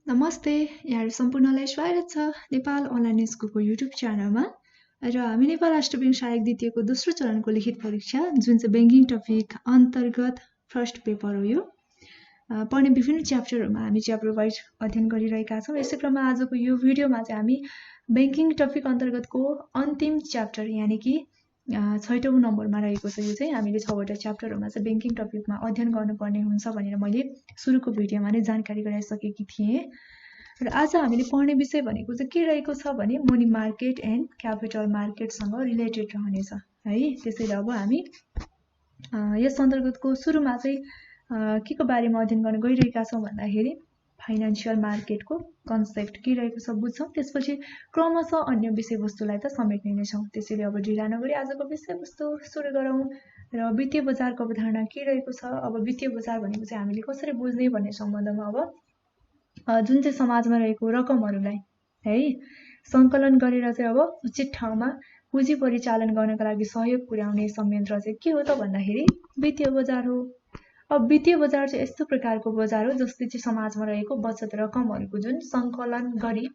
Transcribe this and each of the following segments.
नमस्ते, यहाँहरू सम्पूर्णलाई स्वागत छ नेपाल अनलाइन स्कुलको युट्युब च्यानलमा। र हामी नेपाल राष्ट्र ब्याङ्क सहायक द्वितीयको दोस्रो चरणको लिखित परीक्षा जुन चाहिँ ब्याङ्किङ टपिक अन्तर्गत फर्स्ट पेपर हो। यो पढ्ने विभिन्न च्याप्टरहरूमा हामी च्याप्टर वाइज अध्ययन गरिरहेका छौँ। यसै क्रममा आजको यो भिडियोमा चाहिँ हामी ब्याङ्किङ टपिक अन्तर्गतको अन्तिम च्याप्टर यानि कि 6औं नम्बरमा रहेको छ। यो चाहिँ हामीले 6वटा च्याप्टरहरूमा चाहिँ ब्याङ्किङ टपिकमा अध्ययन गर्नुपर्ने हुन्छ भनेर मैले सुरुको भिडियोमा नै जानकारी गराइसकेकी थिएँ। र आज हामीले पढ्ने विषय भनेको चाहिँ के रहेको छ भने मनी मार्केट एन्ड क्यापिटल मार्केटसँग रिलेटेड रहनेछ है। त्यसैले अब हामी यस अन्तर्गतको सुरुमा चाहिँ के को बारेमा अध्ययन गर्न गइरहेका छौँ भन्दाखेरि फाइनान्शियल मार्केटको कन्सेप्ट के रहेको छ बुझ्छौँ। त्यसपछि क्रमशः अन्य विषयवस्तुलाई त समेट्ने नै छौँ। त्यसैले अब ढिला नगरी आजको विषयवस्तु सुरु गरौँ। र वित्तीय बजारको अवधारणा के रहेको छ, अब वित्तीय बजार भनेको चाहिँ हामीले कसरी बुझ्ने भन्ने सम्बन्धमा अब जुन चाहिँ समाजमा रहेको रकमहरूलाई है सङ्कलन गरेर चाहिँ अब उचित ठाउँमा पुँजी परिचालन गर्नका लागि सहयोग पुर्याउने संयन्त्र चाहिँ के हो त भन्दाखेरि वित्तीय बजार हो। अब वित्तीय बजार चाहिँ यस्तो प्रकारको बजार हो जसले चाहिँ समाजमा रहेको बचत रकमहरूको जुन सङ्कलन गरी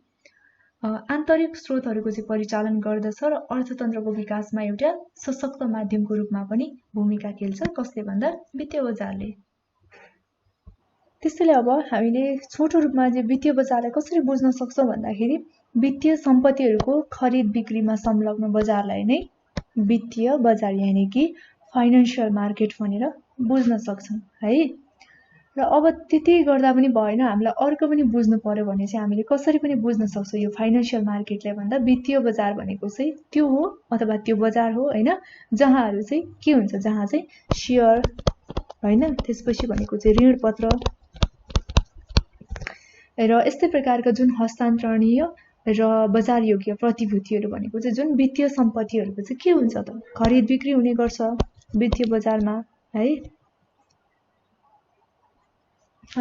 आन्तरिक स्रोतहरूको चाहिँ परिचालन गर्दछ र अर्थतन्त्रको विकासमा एउटा सशक्त माध्यमको रूपमा पनि भूमिका खेल्छ। कसले भन्दा वित्तीय बजारले। त्यसैले अब हामीले छोटो रूपमा चाहिँ वित्तीय बजारलाई कसरी बुझ्न सक्छौँ भन्दाखेरि वित्तीय सम्पत्तिहरूको खरिद बिक्रीमा संलग्न बजारलाई नै वित्तीय बजार यानि कि फाइनान्शियल मार्केट भनेर बुझ्न सक्छौँ है। र अब त्यति गर्दा पनि भएन, हामीलाई अर्को पनि बुझ्नु पर्यो भने चाहिँ हामीले कसरी पनि बुझ्न सक्छौँ यो फाइनान्शियल मार्केटलाई भन्दा वित्तीय बजार भनेको चाहिँ त्यो हो अथवा त्यो बजार हो हैन जहाँहरू चाहिँ के हुन्छ, जहाँ चाहिँ सेयर हैन त्यसपछि भनेको चाहिँ ऋणपत्र र यस्तै प्रकारका जुन हस्तान्तरणीय र बजार योग्य प्रतिभूतिहरू भनेको चाहिँ जुन वित्तीय सम्पत्तिहरूको चाहिँ के हुन्छ त खरिद बिक्री हुने गर्छ वित्तीय बजारमा है।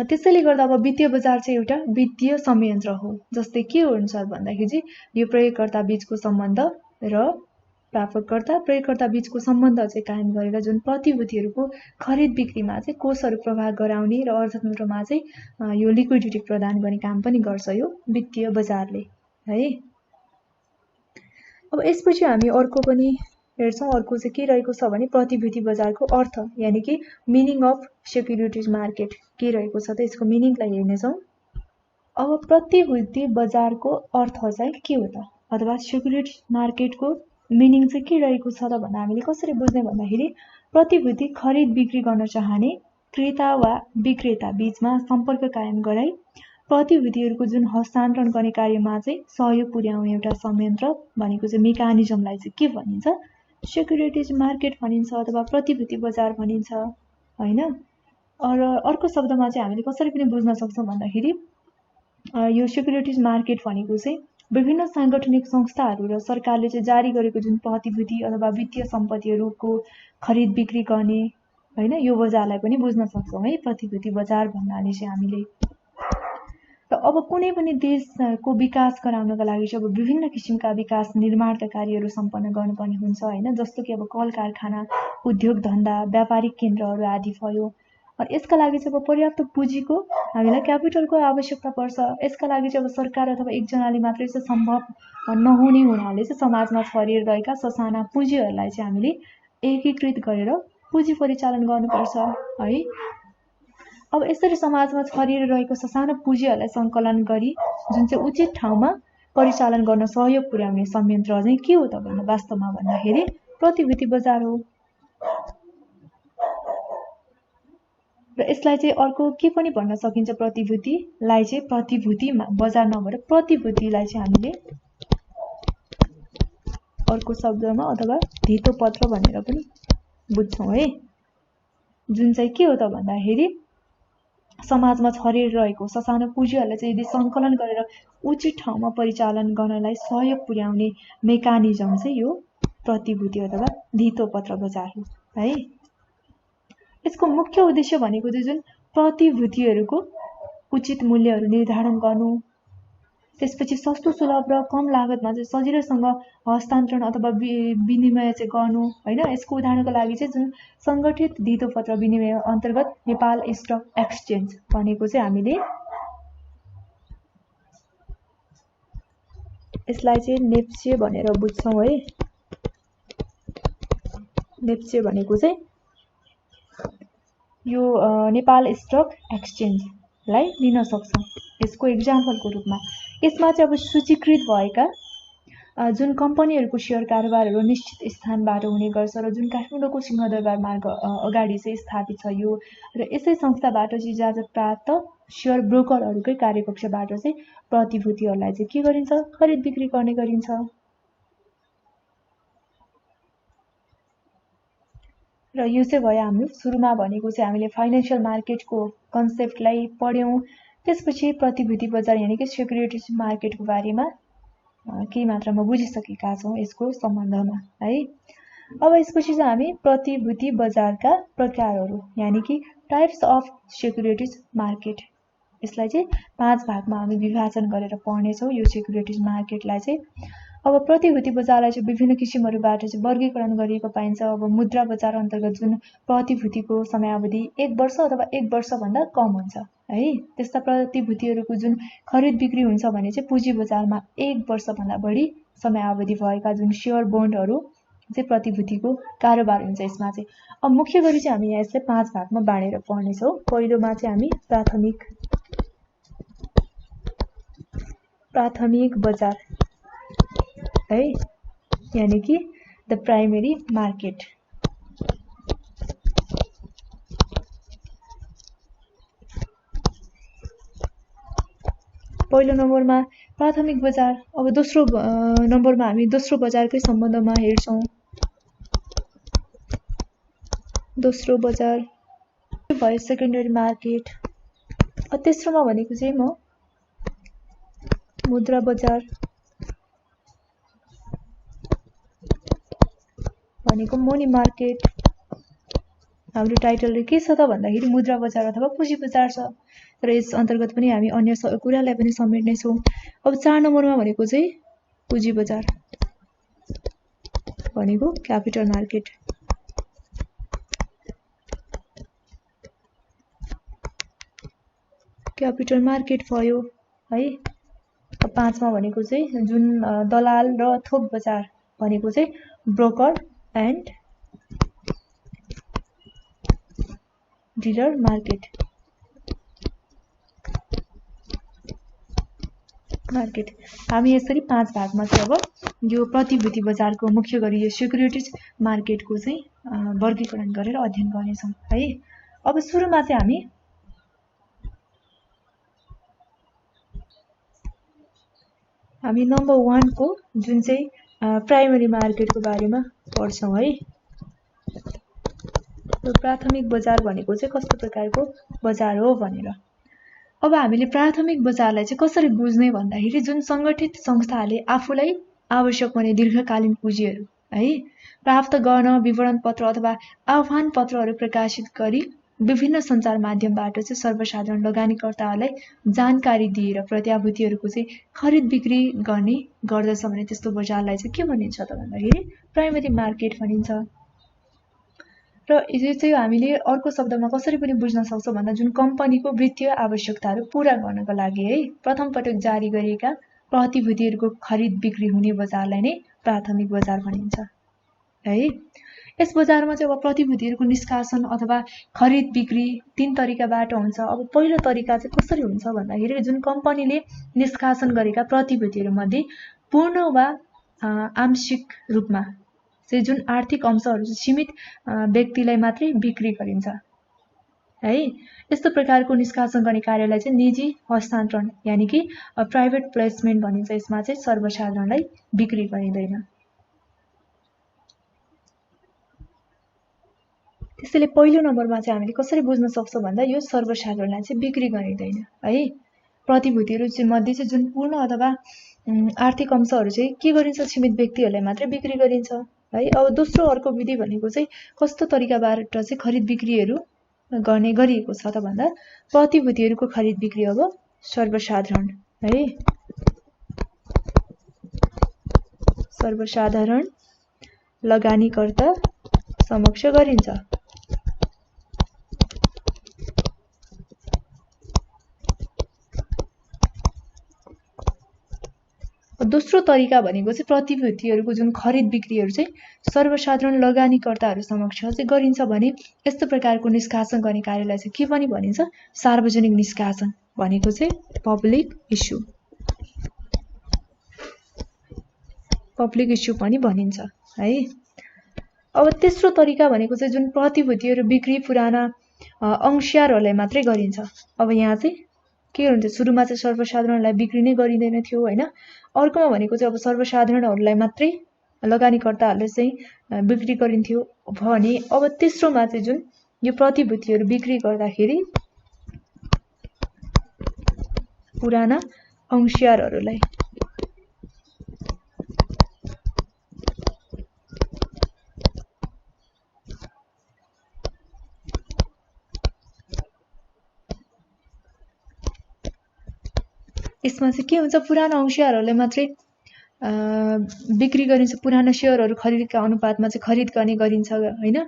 त्यसैले गर्दा अब वित्तीय बजार चाहिँ एउटा वित्तीय संयन्त्र हो जस्तै के हुन्छ भन्दाखेरि चाहिँ यो प्रयोगकर्ता बीचको सम्बन्ध र प्राप्तकर्ता प्रयोगकर्ता बीचको सम्बन्ध चाहिँ कायम गरेर जुन प्रतिभूतिहरूको खरिद बिक्रीमा चाहिँ कोषहरू प्रवाह गराउने र अर्थतन्त्रमा चाहिँ यो लिक्विडिटी प्रदान गर्ने काम पनि गर्छ यो वित्तीय बजारले है। अब यसपछि हामी अर्को पनि हेर्छौँ। अर्को चाहिँ के रहेको छ भने प्रतिभूति बजारको अर्थ यानि कि मिनिङ अफ सेक्युरिटिज मार्केट के रहेको छ त यसको मिनिङलाई हेर्नेछौँ। अब प्रतिभूति बजारको अर्थ चाहिँ के हो त अथवा सेक्युरिटिज मार्केटको मिनिङ चाहिँ के रहेको छ त भन्दा हामीले कसरी बुझ्ने भन्दाखेरि प्रतिभूति खरिद बिक्री गर्न चाहने क्रेता वा विक्रेता बीचमा सम्पर्क कायम गराई प्रतिभूतिहरूको जुन हस्तान्तरण गर्ने कार्यमा चाहिँ सहयोग पुर्याउने एउटा संयन्त्र भनेको चाहिँ मेकानिजमलाई चाहिँ के भनिन्छ, सेक्युरिटिज मार्केट भनिन्छ अथवा प्रतिभूति बजार भनिन्छ हैन। र अर्को शब्दमा चाहिँ हामीले कसरी पनि बुझ्न सक्छौँ भन्दाखेरि यो सेक्युरिटिज मार्केट भनेको चाहिँ विभिन्न सांगठनिक संस्थाहरू र सरकारले चाहिँ जारी गरेको जुन प्रतिभूति अथवा वित्तीय सम्पत्तिहरूको खरिद बिक्री गर्ने हैन यो बजारलाई पनि बुझ्न सक्छौँ है प्रतिभूति बजार भन्नाले चाहिँ हामीले। र अब कुनै पनि देशको विकास गराउनका लागि चाहिँ अब विभिन्न किसिमका विकास निर्माणका कार्यहरू सम्पन्न गर्नुपर्ने हुन्छ हैन। जस्तो कि अब कल कारखाना, उद्योग धन्दा, व्यापारिक केन्द्रहरू आदि भयो। र यसका लागि चाहिँ अब पर्याप्त पुँजीको हामीलाई क्यापिटलको आवश्यकता पर्छ। यसका लागि चाहिँ अब सरकार अथवा एकजनाले मात्रै चाहिँ सम्भव नहुने हुनाले चाहिँ समाजमा छरिएर रहेका ससाना पुँजीहरूलाई चाहिँ हामीले एकीकृत गरेर पुँजी परिचालन गर्नुपर्छ है। अब यसरी समाजमा छरिएर रहेको ससाना पुँजीहरूलाई सङ्कलन गरी जुन चाहिँ उचित ठाउँमा परिचालन गर्न सहयोग पुर्याउने संयन्त्र चाहिँ के हो त भन्दा वास्तवमा भन्दाखेरि प्रतिभूति बजार हो। र यसलाई चाहिँ अर्को के पनि भन्न सकिन्छ, प्रतिभूतिलाई चाहिँ प्रतिभूति बजार नभएर प्रतिभूतिलाई चाहिँ हामीले अर्को शब्दमा अथवा धितोपत्र भनेर पनि बुझ्छौँ है। जुन चाहिँ के हो त भन्दाखेरि समाजमा छरिएर रहेको ससानो पुँजीहरूलाई चाहिँ यदि सङ्कलन गरेर उचित ठाउँमा परिचालन गर्नलाई सहयोग पुर्याउने मेकानिजम चाहिँ यो प्रतिभूति अथवा धितोपत्र बजार हो है। यसको मुख्य उद्देश्य भनेको चाहिँ जुन प्रतिभूतिहरूको उचित मूल्यहरू निर्धारण गर्नु, त्यसपछि सस्तो सुलभ र कम लागतमा चाहिँ सजिलैसँग हस्तान्तरण अथवा विनिमय चाहिँ गर्नु हैन। यसको उदाहरणको लागि चाहिँ जुन सङ्गठित धितोपत्र विनिमय अन्तर्गत नेपाल स्टक एक्सचेन्ज भनेको चाहिँ हामीले यसलाई चाहिँ नेप्चे भनेर बुझ्छौं है। नेप्चे भनेको चाहिँ यो नेपाल स्टक एक्सचेन्जलाई लिन सक्छौं यसको एक्जाम्पलको रूपमा। यसमा चाहिँ अब सूचीकृत भएका जुन कम्पनीहरूको शेयर कारोबारहरू निश्चित स्थानबाट हुने गर्छ र जुन काठमाडौँको सिंहदरबार मार्ग अगाडि चाहिँ स्थापित छ यो, र यसै संस्थाबाट चाहिँ इजाजत प्राप्त शेयर ब्रोकरहरूकै कार्यपक्षबाट चाहिँ प्रतिभूतिहरूलाई चाहिँ के गरिन्छ, खरिद बिक्री गर्ने गरिन्छ। र यो चाहिँ भयो हाम्रो सुरुमा भनेको चाहिँ हामीले फाइनेन्शियल मार्केटको कन्सेप्टलाई पढ्यौं। त्यसपछि प्रतिभूति बजार यानी कि सिक्युरिटीज मार्केटको बारेमा केही मात्रामा बुझिसकेका छौं यसको सम्बन्धमा है। अब यसपछि चाहिँ हामी प्रतिभूति बजारका प्रकारहरू यानी कि टाइप्स अफ सिक्युरिटीज मार्केट, यसलाई चाहिँ 5 भागमा हामी विभाजन गरेर पढ्ने छौं यो सिक्युरिटीज मार्केटलाई चाहिँ। अब प्रतिभूति बजारलाई चाहिँ विभिन्न किसिमहरूबाट चाहिँ वर्गीकरण गरिएको पाइन्छ। अब मुद्रा बजार अन्तर्गत जुन प्रतिभूतिको समयावधि 1 वर्ष अथवा 1 वर्षभन्दा कम हुन्छ है, त्यस्ता प्रतिभूतिहरूको जुन खरिद बिक्री हुन्छ भने चाहिँ पुँजी बजारमा 1 वर्षभन्दा बढी समयावधि भएका जुन शेयर बोन्डहरू चाहिँ प्रतिभूतिको कारोबार हुन्छ यसमा चाहिँ। अब मुख्य गरी चाहिँ हामी यहाँ यसलाई 5 भागमा बाँडेर पढ्ने छौं। पहिलोमा चाहिँ हामी प्राथमिक बजार है, यानी कि द प्राइमेरी मार्केट। पहिलो नम्बरमा प्राथमिक बजार। अब दोस्रो नम्बरमा हामी दोस्रो बजारकै सम्बन्धमा हेर्छौं। दोस्रो बजार भयो सेकेन्डरी मार्केट। तेस्रोमा भनेको चाहिँ म मुद्रा बजार भनेको मनी मार्केट। हाम्रो टाइटलले के छ त भन्दाखेरि मुद्रा बजार अथवा पुँजी बजार छ, तर यस अन्तर्गत पनि हामी अन्य कुरालाई पनि समेट्ने छौं। अब 4 नम्बरमा भनेको चाहिँ पुँजी बजार भनेको क्यापिटल मार्केट। क्यापिटल मार्केट भयो है। 5 मा भनेको चाहिँ जुन दलाल र थोक बजार भनेको चाहिँ ब्रोकर एन्ड डीलर मार्केट। हामी यसरी 5 भागमा चाहिँ अब यो प्रतिभूति बजारको मुख्य गरी यो सिक्युरिटीज मार्केटको चाहिँ वर्गीकरण गरेर अध्ययन गर्नेछौं है। अब सुरुमा चाहिँ हामी नम्बर 1 को जुन चाहिँ प्राइमरी मार्केटको बारेमा पढ्छौं है। यो प्राथमिक बजार भनेको चाहिँ कस्तो प्रकारको बजार हो भनेर। अब हामीले प्राथमिक बजारलाई चाहिँ कसरी बुझ्ने भन्दाखेरि जुन संगठित संस्थाले आफूलाई आवश्यक पर्ने दीर्घकालीन पुँजीहरू है प्राप्त गर्न विवरण पत्र अथवा आह्वान पत्रहरू प्रकाशित गरी विभिन्न सञ्चार माध्यमबाट चाहिँ सर्वसाधारण लगानीकर्ताहरूलाई जानकारी दिएर प्रतिभूतिहरूको चाहिँ खरिद बिक्री गर्ने गर्दछ भने त्यस्तो बजारलाई चाहिँ के भनिन्छ त भन्दाखेरि प्राइमरी मार्केट भनिन्छ। र यो चाहिँ हामीले अर्को शब्दमा कसरी पनि बुझ्न सक्छौं भन्दा जुन कम्पनीको वित्तीय आवश्यकताहरू पूरा गर्नको लागि है प्रथम पटक जारी गरिएका प्रतिभूतिहरूको खरिद बिक्री हुने बजारलाई नै प्राथमिक बजार भनिन्छ है। यस बजारमा चाहिँ अब प्रतिभूतिहरूको निष्कासन अथवा खरिद बिक्री 3 तरिकाबाट हुन्छ। अब पहिलो तरिका चाहिँ कसरी हुन्छ भन्दाखेरि जुन कम्पनीले निष्कासन गरेका प्रतिभूतिहरू मध्ये पूर्ण वा आंशिक रूपमा चाहिँ जुन आर्थिक अंशहरू सीमित व्यक्तिलाई मात्रै बिक्री गरिन्छ है। यस्तो प्रकारको निष्कासन गर्ने कार्यलाई चाहिँ निजी हस्तान्तरण यानी कि प्राइभेट प्लेसमेन्ट भनिन्छ। यसमा चाहिँ सर्वसाधारणलाई बिक्री गरिँदैन। त्यसैले पहिलो नम्बरमा चाहिँ हामीले कसरी बुझ्न सक्छौं भन्दा यो सर्वसाधारणलाई चाहिँ बिक्री गरिँदैन है। प्रतिभूतिहरू मध्ये चाहिँ जुन पूर्ण अथवा आर्थिक अंशहरू चाहिँ के गरिन्छ सीमित व्यक्तिहरूलाई मात्रै बिक्री गरिन्छ है। अब दोस्रो अर्को विधि भनेको चाहिँ कस्तो तरिकाबाट चाहिँ खरिद बिक्रीहरू गर्ने गरिएको छ त भन्दा प्रतिभूतिहरूको खरिद बिक्री अब सर्वसाधारण है सर्वसाधारण लगानीकर्ता समक्ष गरिन्छ। दोस्रो तरिका भनेको चाहिँ प्रतिभूतिहरूको जुन खरिद बिक्रीहरू चाहिँ सर्वसाधारण लगानीकर्ताहरू समक्ष चाहिँ गरिन्छ भने यस्तो प्रकारको निष्कासन गर्ने कार्यलाई चाहिँ के पनि भनिन्छ? सार्वजनिक निष्कासन भनेको चाहिँ पब्लिक इस्यु पनि भनिन्छ है। अब तेस्रो तरिका भनेको चाहिँ जुन प्रतिभूतिहरू बिक्री पुराना अंशियारहरूलाई मात्रै गरिन्छ। अब यहाँ चाहिँ के हुन्छ, सुरुमा चाहिँ सर्वसाधारणलाई बिक्री नै गरिँदैन थियो हैन, अर्कोमा भनेको चाहिँ अब सर्वसाधारणहरूलाई मात्रै लगानीकर्ताहरूले चाहिँ बिक्री गरिन्थ्यो भने अब तेस्रोमा चाहिँ जुन यो प्रतिभूतिहरू बिक्री गर्दाखेरि पुराना अंशियारहरूलाई यसमा चाहिँ के हुन्छ, पुरानो अंशियारहरूले मात्रै बिक्री गरिन्छ, पुराना शेयरहरू खरिदका अनुपातमा चाहिँ खरिद गर्ने गरिन्छ हैन,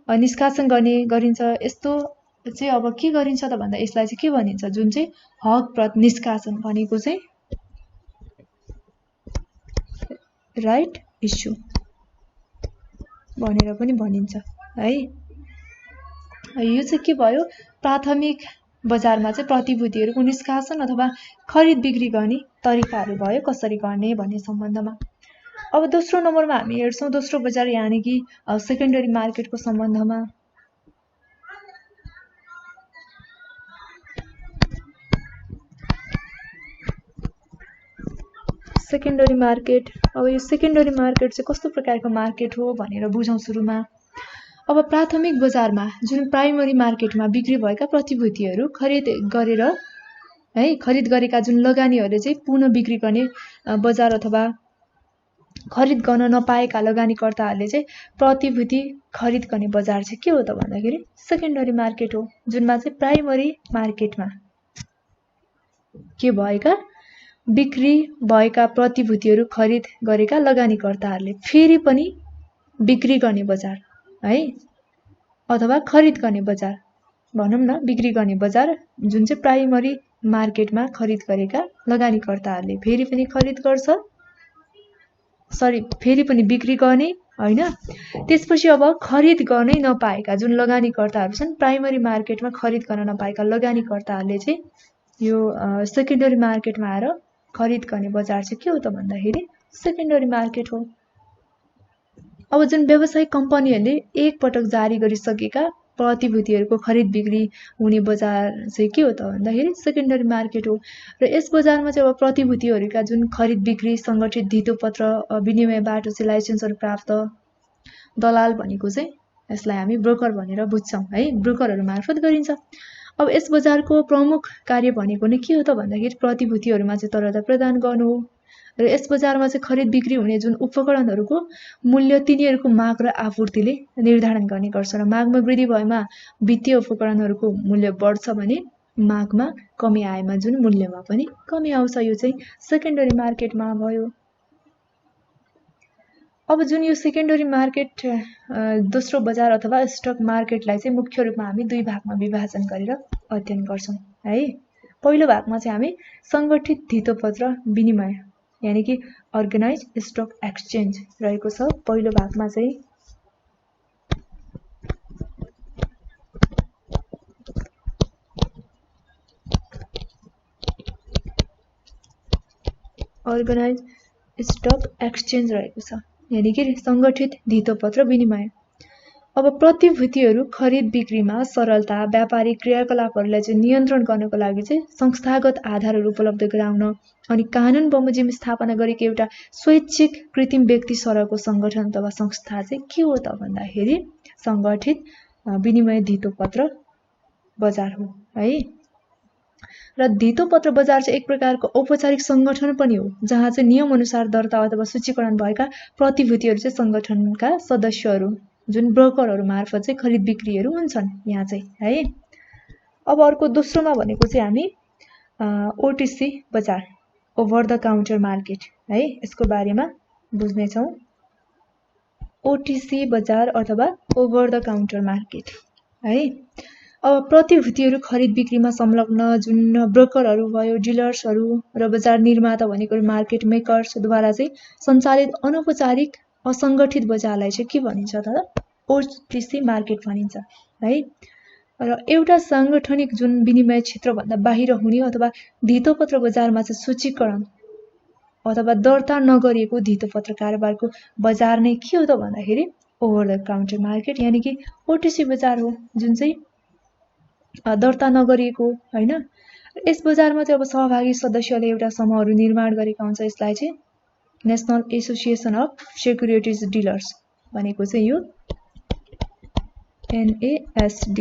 निष्कासन गर्ने गरिन्छ। यस्तो चाहिँ अब के गरिन्छ त भन्दा यसलाई चाहिँ के भनिन्छ, जुन चाहिँ हक प्रति निष्कासन भनेको चाहिँ राइट इस्यु भनेर पनि भनिन्छ है। यो चाहिँ के भयो, प्राथमिक बजारमा चाहिँ प्रतिभूतिहरूको निष्कासन अथवा खरिद बिक्री गर्ने तरिकाहरू भयो, कसरी गर्ने भन्ने सम्बन्धमा। अब दोस्रो नम्बरमा हामी हेर्छौं दोस्रो बजार यानी कि सेकेन्डरी मार्केटको सम्बन्धमा। सेकेन्डरी मार्केट, अब यो सेकेन्डरी मार्केट चाहिँ कस्तो प्रकारको मार्केट हो भनेर बुझौं सुरुमा। अब प्राथमिक बजारमा जुन प्राइमरी मार्केटमा बिक्री भएका प्रतिभूतिहरू खरिद गरेर है, खरिद गरेका जुन लगानीहरूले चाहिँ पुनः बिक्री गर्ने बजार अथवा खरिद गर्न नपाएका लगानीकर्ताहरूले चाहिँ प्रतिभूति खरिद गर्ने बजार चाहिँ के हो त भन्दाखेरि सेकेन्डरी मार्केट हो, जुनमा चाहिँ प्राइमरी मार्केटमा के भएका बिक्री भएका प्रतिभूतिहरू खरिद गरेका लगानीकर्ताहरूले फेरि पनि बिक्री गर्ने बजार है, अथवा खरिद गर्ने बजार भनौं न, बिक्री गर्ने बजार जुन चाहिँ प्राइमरी मार्केटमा खरिद गरेका लगानीकर्ताहरूले फेरि पनि खरिद गर्छ, फेरि पनि बिक्री गर्ने हैन। त्यसपछि अब खरिद गर्नै नपाएका जुन लगानीकर्ताहरू छन्, प्राइमरी मार्केटमा खरिद गर्न नपाएका लगानीकर्ताहरूले चाहिँ यो सेकेन्डरी मार्केटमा आएर खरिद गर्ने बजार चाहिँ के हो त भन्दाखेरि सेकेन्डरी मार्केट हो। अब जुन व्यावसायिक कम्पनीहरूले एक पटक जारी गरिसकेका प्रतिभूतिहरूको खरिद बिक्री हुने बजार चाहिँ के हो त भन्दाखेरि सेकेन्डरी मार्केट हो। र यस बजारमा चाहिँ अब प्रतिभूतिहरूका जुन खरिद बिक्री संगठित धितोपत्र विनिमयबाट चाहिँ लाइसेन्सहरू प्राप्त दलाल भनेको चाहिँ यसलाई हामी ब्रोकर भनेर बुझ्छौं है, ब्रोकरहरू मार्फत गरिन्छ। अब यस बजारको प्रमुख कार्य भनेको नै के हो त भन्दाखेरि प्रतिभूतिहरूमा चाहिँ तरलता प्रदान गर्नु हो। र यस बजारमा चाहिँ खरिद बिक्री हुने जुन उपकरणहरूको मूल्य तिनीहरूको माग र आपूर्तिले निर्धारण गर्ने गर्छ। र मागमा वृद्धि भएमा वित्तीय उपकरणहरूको मूल्य बढ्छ भने मागमा कमी आएमा जुन मूल्यमा पनि कमी आउँछ। यो चाहिँ सेकेन्डरी मार्केटमा भयो। अब जुन यो सेकेन्डरी मार्केट दोस्रो बजार अथवा स्टक मार्केटलाई चाहिँ मुख्य रूपमा हामी दुई भागमा विभाजन गरेर अध्ययन गर्छौं है। पहिलो भागमा चाहिँ हामी संगठित धितोपत्र विनिमय यानी कि अर्गेनाइज स्टक एक्सचेन्ज रहेको छ। पहिलो भागमा चाहिँ अर्गेनाइज स्टक एक्सचेन्ज रहेको छ यानी कि संगठित धितोपत्र विनिमय। अब प्रतिभूतिहरू खरिद बिक्रीमा सरलता, व्यापारिक क्रियाकलापहरूलाई चाहिँ नियन्त्रण गर्नको लागि चाहिँ संस्थागत आधारहरू उपलब्ध गराउन अनि कानुन बमोजिम स्थापना गरेको एउटा स्वैच्छिक कृत्रिम व्यक्ति सरहको संगठन अथवा संस्था चाहिँ के हो त भन्दाखेरि संगठित विनिमय धितोपत्र बजार हो है। र धितोपत्र बजार चाहिँ एक प्रकारको औपचारिक संगठन पनि हो, जहाँ चाहिँ नियम अनुसार दर्ता अथवा सूचीकरण भएका प्रतिभूतिहरू चाहिँ संगठनका सदस्यहरू जुन ब्रोकरहरू मार्फत चाहिँ खरिद बिक्रीहरू हुन्छन् यहाँ चाहिँ है। अब अर्को दोस्रोमा भनेको चाहिँ हामी ओटीसी बजार, ओभर द काउन्टर मार्केट है, यसको बारेमा बुझ्ने छौं। ओटीसी बजार अथवा ओभर द काउन्टर मार्केट है। अब प्रतिभूतिहरू खरिद बिक्रीमा संलग्न जुन ब्रोकरहरू भयो, डिलर्सहरू र बजार निर्माता भनेको मार्केट मेकर्सद्वारा चाहिँ सञ्चालित अनौपचारिक असङ्गठित बजारलाई चाहिँ के भनिन्छ त? ओटिसी मार्केट भनिन्छ है। र एउटा साङ्गठनिक जुन विनिमय क्षेत्रभन्दा बाहिर हुने अथवा धितोपत्र बजारमा चाहिँ सूचीकरण अथवा दर्ता नगरिएको धितोपत्र कारोबारको बजार नै के हो त भन्दाखेरि ओभर द काउन्टर मार्केट, यानि कि ओटिसी बजार हो, जुन चाहिँ दर्ता नगरिएको हैन। यस बजारमा चाहिँ अब सहभागी सदस्यले एउटा समूहहरू निर्माण गरेका हुन्छ। यसलाई चाहिँ national association of securities dealers भनेको चाहिँ यो NASD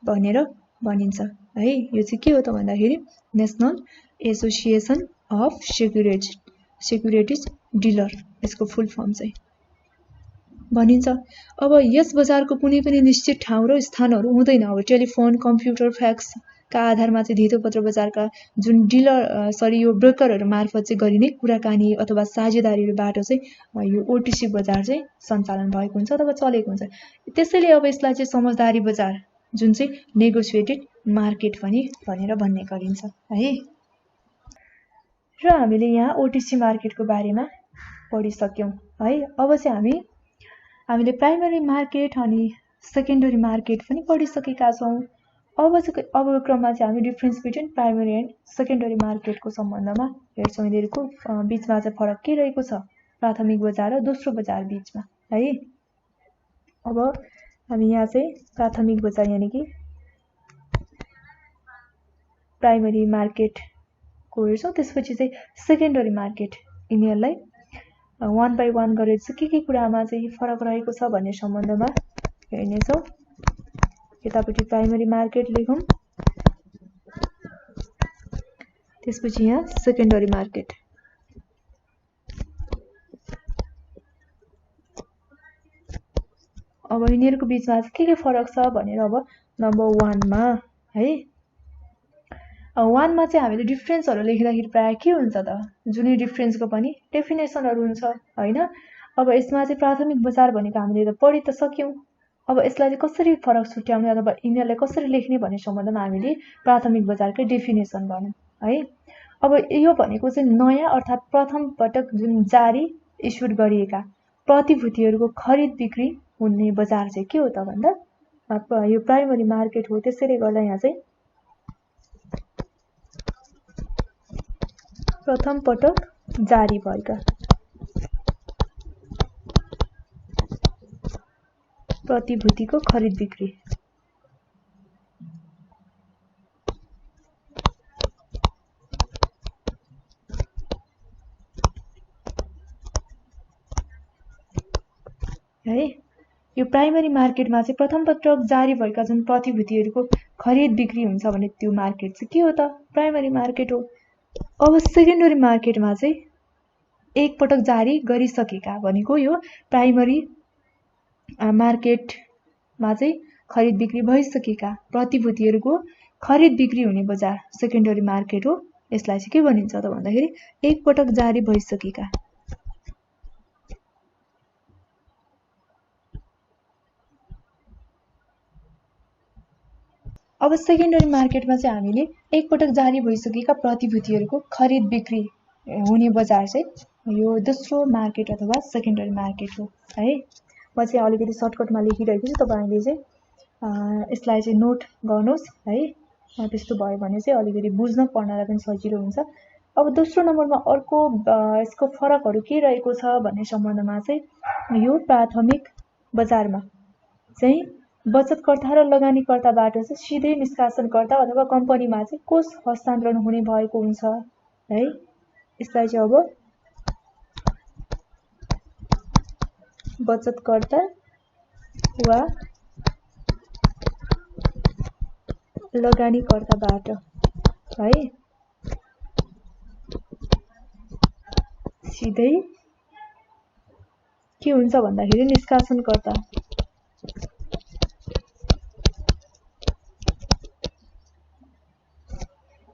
भनेर भनिन्छ है। यो चाहिँ के हो त भन्दाखेरि national association of securities dealer, यसको फुल फर्म चाहिँ भनिन्छ। अब यस बजारको कुनै पनि निश्चित ठाउँ र स्थानहरू हुँदैन। अब टेलिफोन, कम्प्युटर, फ्याक्सका आधारमा चाहिँ धितोपत्र बजारका जुन यो ब्रोकरहरू मार्फत चाहिँ गरिने कुराकानी अथवा साझेदारीहरूबाट चाहिँ यो ओटिसी बजार चाहिँ सञ्चालन भएको हुन्छ अथवा चलेको हुन्छ। त्यसैले अब यसलाई चाहिँ समझदारी बजार जुन चाहिँ नेगोसिएटेड मार्केट पनि भनेर भन्ने गरिन्छ है। र हामीले यहाँ ओटिसी मार्केटको बारेमा पढिसक्यौं है। अब चाहिँ हामीले प्राइमरी मार्केट अनि सेकेन्डरी मार्केट पनि पढिसकेका छौं। अब क्रममा चाहिँ हामी difference between primary and secondary मार्केटको सम्बन्धमा हेर्छौं। यिनीहरूको बीचमा चाहिँ फरक के रहेको छ प्राथमिक बजार र दोस्रो बजार बीचमा है। अब हामी यहाँ चाहिँ प्राथमिक बजार यानि कि प्राइमरी मार्केट को हेर्छौं। त्यसपछि चाहिँ सेकेन्डरी मार्केट, यिनीहरूलाई वान बाइ वान गरेर चाहिँ के कुरामा चाहिँ फरक रहेको छ भन्ने सम्बन्धमा हेर्नेछौं। यतापट्टि प्राइमरी मार्केट लेखौं, त्यसपछि यहाँ सेकेन्डरी मार्केट। अब यिनीहरूको बीचमा चाहिँ के फरक छ भनेर अब नम्बर 1 मा है, 1 मा चाहिँ हामीले डिफरेन्सहरु लेख्दाखेरि प्राय के हुन्छ त, जुनै डिफरेन्सको पनि डेफिनेसनहरु हुन्छ हैन। अब यसमा चाहिँ प्राथमिक बजार भनेको हामीले त पढि त सक्यौं। अब यसलाई चाहिँ कसरी फरक छुट्याउने अथवा यिनीहरूलाई कसरी लेख्ने भन्ने सम्बन्धमा हामीले प्राथमिक बजारकै डेफिनेसन गर्नु है। अब यो भनेको चाहिँ नयाँ अर्थात प्रथम पटक जुन जारी इस्युड गरिएका प्रतिभूतिहरूको खरिद बिक्री हुने बजार चाहिँ के हो त भन्दा यो प्राइमरी मार्केट हो। त्यसैले गर्दा यहाँ चाहिँ प्रथम पटक जारी भएका प्रतिभूतिको खरिद बिक्री है। यो प्राइमरी मार्केटमा चाहिँ प्रथम पटक जारी भएका जुन प्रतिभूतिहरूको खरिद बिक्री हुन्छ भने त्यो मार्केट चाहिँ के हो त, प्राइमरी मार्केट हो। अब सेकेन्डरी मार्केटमा चाहिँ एक पटक जारी गरिसकेका भनेको यो प्राइमरी मार्केटमा चाहिँ खरिद बिक्री भइसकेका प्रतिभूतिहरूको खरिद बिक्री हुने बजार सेकेन्डरी मार्केट हो। यसलाई चाहिँ के भनिन्छ त भन्दाखेरि एक पटक जारी भइसकेका। अब सेकेन्डरी मार्केटमा चाहिँ हामीले एक पटक जारी भइसकेका प्रतिभूतिहरूको खरिद बिक्री हुने बजार चाहिँ यो दोस्रो मार्केट अथवा सेकेन्डरी मार्केट हो है। म चाहिँ अलिकति सर्टकटमा लेखिरहेको छु, तपाईले चाहिँ यसलाई चाहिँ नोट गर्नुहोस् है। त्यस्तो भयो भने चाहिँ अलिकति बुझ्न पढ्नलाई पनि सजिलो हुन्छ। अब दोस्रो नम्बरमा अर्को यसको फरकहरु के रहेको छ भन्ने सम्बन्धमा चाहिँ यो प्राथमिक बजारमा चाहिँ बचतकर्ता र लगानीकर्ताबाट चाहिँ सिधै निष्कासनकर्ता अथवा कम्पनीमा चाहिँ कोष हस्तान्तरण हुने भएको हुन्छ है। यसलाई चाहिँ अब बचतकर्ता वा लगानीकर्ताबाट है सिधै के हुन्छ भन्दाखेरि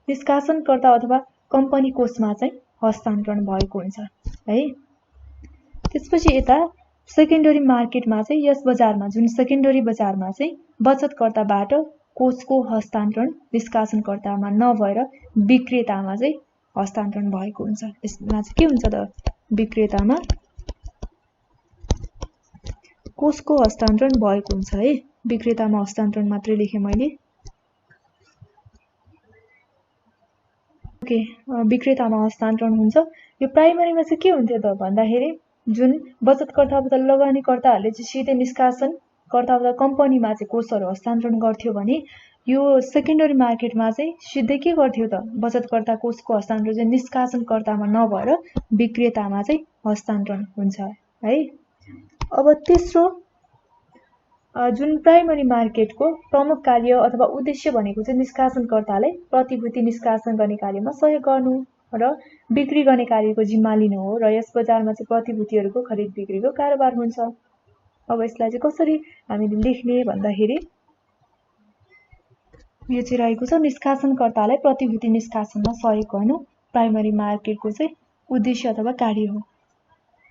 निष्कासनकर्ता अथवा कम्पनी कोषमा चाहिँ हस्तान्तरण भएको हुन्छ है। त्यसपछि यता सेकेन्डरी मार्केटमा चाहिँ यस बजारमा जुन सेकेन्डरी बजारमा चाहिँ बचतकर्ताबाट कोषको हस्तान्तरण निष्कासनकर्तामा नभएर विक्रेतामा चाहिँ हस्तान्तरण भएको हुन्छ। यसमा चाहिँ के हुन्छ त, विक्रेतामा कोषको हस्तान्तरण भएको हुन्छ है। विक्रेतामा हस्तान्तरण मात्रै लेखेँ मैले। ओके, विक्रेतामा हस्तान्तरण हुन्छ। यो प्राइमरीमा चाहिँ के हुन्थ्यो त भन्दाखेरि जुन बचतकर्ता अथवा लगानीकर्ताहरूले चाहिँ सिधै निष्कासनकर्ता अथवा कम्पनीमा चाहिँ कोषहरू हस्तान्तरण गर्थ्यो भने यो सेकेन्डरी मार्केटमा चाहिँ सिधै के गर्थ्यो त, बचतकर्ता कोषको हस्तान्तरण चाहिँ निष्कासनकर्तामा नभएर विक्रेतामा चाहिँ हस्तान्तरण हुन्छ है। अब तेस्रो जुन प्राइमरी मार्केटको प्रमुख कार्य अथवा उद्देश्य भनेको चाहिँ निष्कासनकर्ताले प्रतिभूति निष्कासन गर्ने कार्यमा सहयोग गर्नु र बिक्री गर्ने कार्यको जिम्मा लिनु हो र यस बजारमा चाहिँ प्रतिभूतिहरूको खरिद बिक्रीको कारोबार हुन्छ। अब यसलाई चाहिँ कसरी हामीले लेख्ने भन्दाखेरि यो चाहिँ रहेको छ, निष्कासनकर्तालाई प्रतिभूति निष्कासनमा सहयोग गर्नु प्राइमरी मार्केटको चाहिँ उद्देश्य अथवा कार्य हो।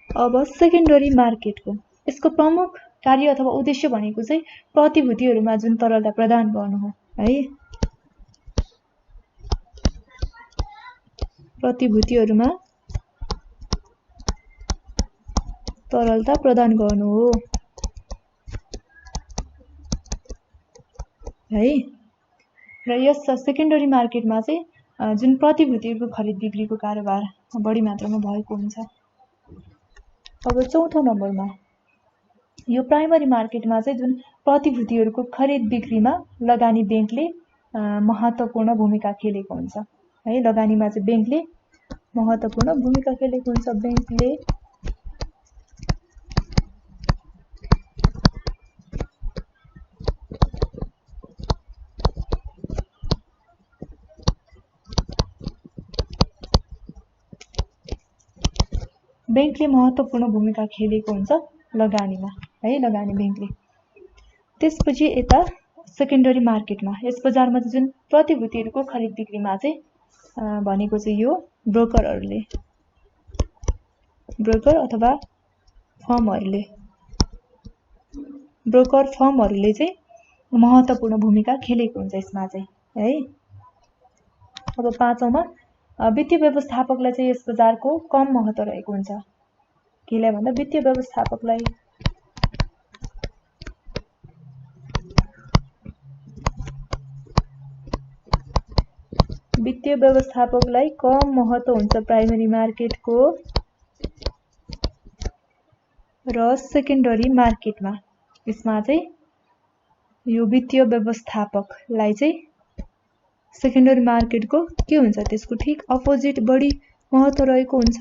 अब सेकेन्डरी मार्केटको यसको प्रमुख कार्य अथवा उद्देश्य भनेको चाहिँ प्रतिभूतिहरूमा जुन तरलता प्रदान गर्नु हो है। प्रतिभूतिहरूमा तरलता प्रदान गर्नु हो है। र यस सेकेन्डरी मार्केटमा चाहिँ जुन प्रतिभूतिहरूको खरिद बिक्रीको कारोबार बढी मात्रामा भएको हुन्छ। अब चौथो नम्बरमा यो प्राइमरी मार्केटमा चाहिँ जुन प्रतिभूतिहरूको खरिद बिक्रीमा लगानी ब्याङ्कले महत्त्वपूर्ण भूमिका खेलेको हुन्छ है। लगानीमा चाहिँ ब्याङ्कले महत्त्वपूर्ण भूमिका खेलेको हुन्छ। ब्याङ्कले महत्त्वपूर्ण भूमिका खेलेको हुन्छ लगानीमा है, लगानी ब्याङ्कले। त्यसपछि यता सेकेन्डरी मार्केटमा यस बजारमा चाहिँ जुन प्रतिभूतिहरूको खरिद बिक्रीमा चाहिँ भनेको चाहिँ यो ब्रोकरहरूले, ब्रोकर अथवा फर्महरूले चाहिँ महत्त्वपूर्ण भूमिका खेलेको हुन्छ यसमा चाहिँ है। अब पाँचौँमा वित्तीय व्यवस्थापकलाई चाहिँ यस बजारको कम महत्त्व रहेको हुन्छ। केलाई भन्दा वित्तीय व्यवस्थापकलाई कम महत्त्व हुन्छ प्राइमरी मार्केटको र सेकेन्डरी मार्केटमा। यसमा चाहिँ यो वित्तीय व्यवस्थापकलाई चाहिँ सेकेन्डरी मार्केटको के हुन्छ, त्यसको ठीक अपोजिट बढी महत्त्व रहेको हुन्छ।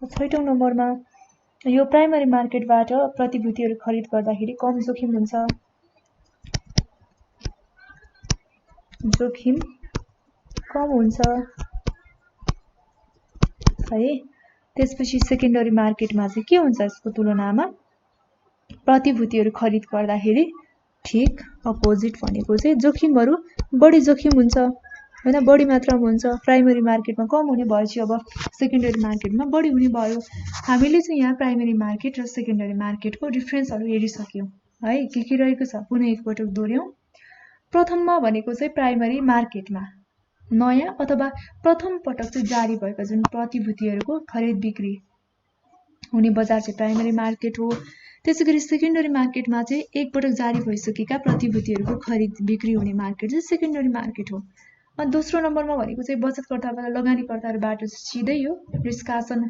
छैटौँ नम्बरमा यो प्राइमरी मार्केटबाट प्रतिभूतिहरू खरिद गर्दाखेरि कम जोखिम हुन्छ, जोखिम कम हुन्छ है। त्यसपछि सेकेन्डरी मार्केटमा चाहिँ के हुन्छ, यसको तुलनामा प्रतिभूतिहरू खरिद गर्दाखेरि ठीक अपोजिट भनेको चाहिँ जोखिमहरू बढी जोखिम हुन्छ हैन, बढी मात्रामा हुन्छ। प्राइमरी मार्केटमा कम हुने भएपछि अब सेकेन्डरी मार्केटमा बढी हुने भयो। हामीले चाहिँ यहाँ प्राइमरी मार्केट र सेकेन्डरी मार्केटको डिफ्रेन्सहरू हेरिसक्यौँ है। के रहेको छ पुनः एकपटक दोहोऱ्यौँ। प्रथममा भनेको चाहिँ प्राइमरी मार्केटमा नयाँ अथवा प्रथम पटक चाहिँ जारी भएका जुन प्रतिभूतिहरूको खरिद बिक्री हुने बजार चाहिँ प्राइमरी मार्केट हो। त्यसैगरी सेकेन्डरी मार्केटमा चाहिँ एकपटक जारी भइसकेका प्रतिभूतिहरूको खरिद बिक्री हुने मार्केट चाहिँ सेकेन्डरी मार्केट हो। अनि दोस्रो नम्बरमा भनेको चाहिँ बचतकर्ता लगानीकर्ताहरूबाट सिधै यो निष्कासन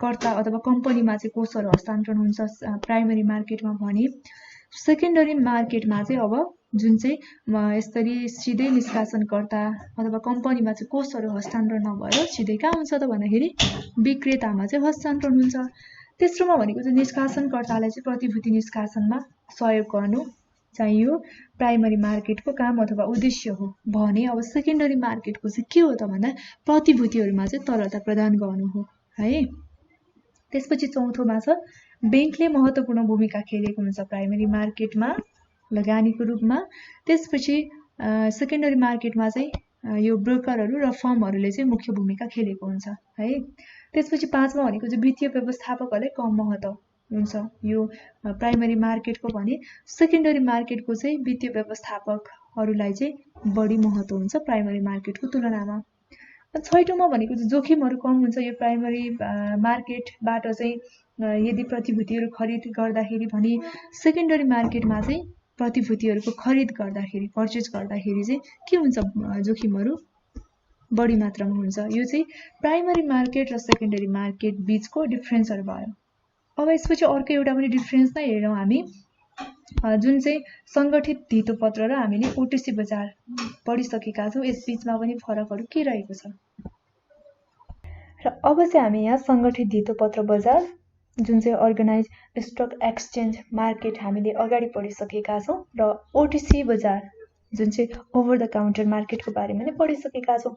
कर्ता अथवा कम्पनीमा चाहिँ कोषहरू हस्तान्तरण हुन्छ प्राइमरी मार्केटमा भने। सेकेन्डरी मार्केटमा चाहिँ अब जुन चाहिँ यसरी सिधै निष्कासनकर्ता अथवा कम्पनीमा चाहिँ कोषहरू हस्तान्तरण नभएर सिधै कहाँ हुन्छ त भन्दाखेरि विक्रेतामा चाहिँ हस्तान्तरण हुन्छ। तेस्रोमा भनेको चाहिँ निष्कासनकर्तालाई चाहिँ प्रतिभूति निष्कासनमा सहयोग गर्नु चाहिँ यो प्राइमरी मार्केटको काम अथवा उद्देश्य हो भने अब सेकेन्डरी मार्केटको चाहिँ के हो त भन्दा प्रतिभूतिहरूमा चाहिँ तरलता प्रदान गर्नु हो है। त्यसपछि चौथोमा छ ब्याङ्कले महत्त्वपूर्ण भूमिका खेलेको हुन्छ प्राइमरी मार्केटमा लगानीको रूपमा। त्यसपछि सेकेन्डरी मार्केटमा चाहिँ यो ब्रोकरहरू र फर्महरूले चाहिँ मुख्य भूमिका खेलेको हुन्छ है। त्यसपछि पाँचमा भनेको चाहिँ वित्तीय व्यवस्थापकहरूलाई कम महत्त्व हुन्छ। यो प्राइमरी मार्केटको भने सेकेन्डरी मार्केटको चाहिँ वित्तीय व्यवस्थापकहरूलाई चाहिँ बढी महत्त्व हुन्छ प्राइमरी मार्केटको तुलनामा। छैटौँमा भनेको चाहिँ जोखिमहरू कम हुन्छ यो प्राइमरी मार्केटबाट चाहिँ यदि प्रतिभूतिहरू खरिद गर्दाखेरि भने सेकेन्डरी मार्केटमा चाहिँ प्रतिभूतिहरूको खरिद गर्दाखेरि पर्चेज गर्दाखेरि चाहिँ के हुन्छ जोखिमहरू बढी मात्रामा हुन्छ। यो चाहिँ प्राइमरी मार्केट र सेकेन्डरी मार्केट बीचको डिफ्रेन्सहरू भयो। अब यसपछि अर्को एउटा पनि डिफ्रेन्स नै हेरौँ हामी, जुन चाहिँ सङ्गठित धितोपत्र र हामीले ओटिसी बजार पढिसकेका छौँ। यस बीचमा पनि फरकहरू के रहेको छ र अब चाहिँ हामी यहाँ सङ्गठित धितोपत्र बजार जुन चाहिँ अर्गनाइज स्टक एक्सचेन्ज मार्केट हामीले अगाडि पढिसकेका छौँ र ओटिसी बजार जुन चाहिँ ओभर द काउन्टर मार्केटको बारेमा नै पढिसकेका छौँ।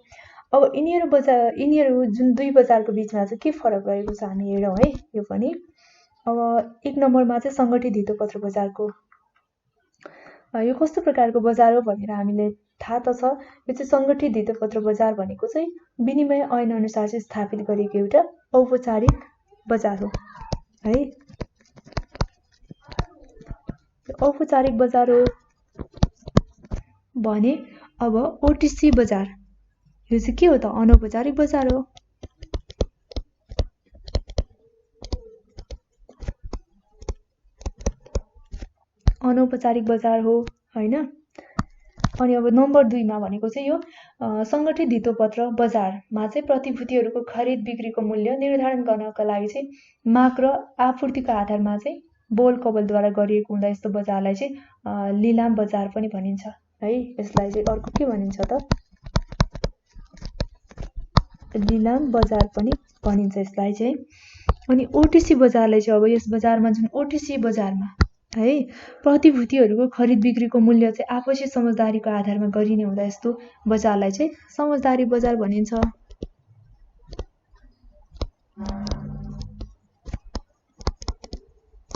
अब यिनीहरू जुन दुई बजारको बिचमा चाहिँ के फरक रहेको छ हामी हेरौँ है। यो पनि अब 1 नम्बरमा चाहिँ सङ्गठित धितोपत्र बजारको यो कस्तो प्रकारको बजार हो भनेर हामीले थाहा त छ। यो चाहिँ सङ्गठित धितोपत्र बजार भनेको चाहिँ विनिमय ऐन अनुसार चाहिँ स्थापित गरिएको एउटा औपचारिक बजार हो है। औपचारिक बजार हो भने अब ओटिसी बजार यो चाहिँ के हो त अनौपचारिक बजार हो। अनौपचारिक बजार हो हैन। अनि अब नम्बर 2 मा भनेको चाहिँ यो सङ्गठित धितोपत्र बजारमा चाहिँ प्रतिभूतिहरूको खरिद बिक्रीको मूल्य निर्धारण गर्नका लागि चाहिँ माग र आपूर्तिको आधारमा चाहिँ बोल कबलद्वारा गरिएको हुँदा यस्तो बजारलाई चाहिँ लिलाम बजार पनि भनिन्छ है। यसलाई चाहिँ अर्को के भनिन्छ त लिलाम बजार पनि भनिन्छ यसलाई चाहिँ। अनि ओटिसी बजारलाई चाहिँ अब यस बजारमा जुन ओटिसी बजारमा है प्रतिभूतिहरूको खरिद बिक्रीको मूल्य चाहिँ आपसी समझदारीको आधारमा गरिने हुँदा यस्तो बजारलाई चाहिँ समझदारी बजार भनिन्छ।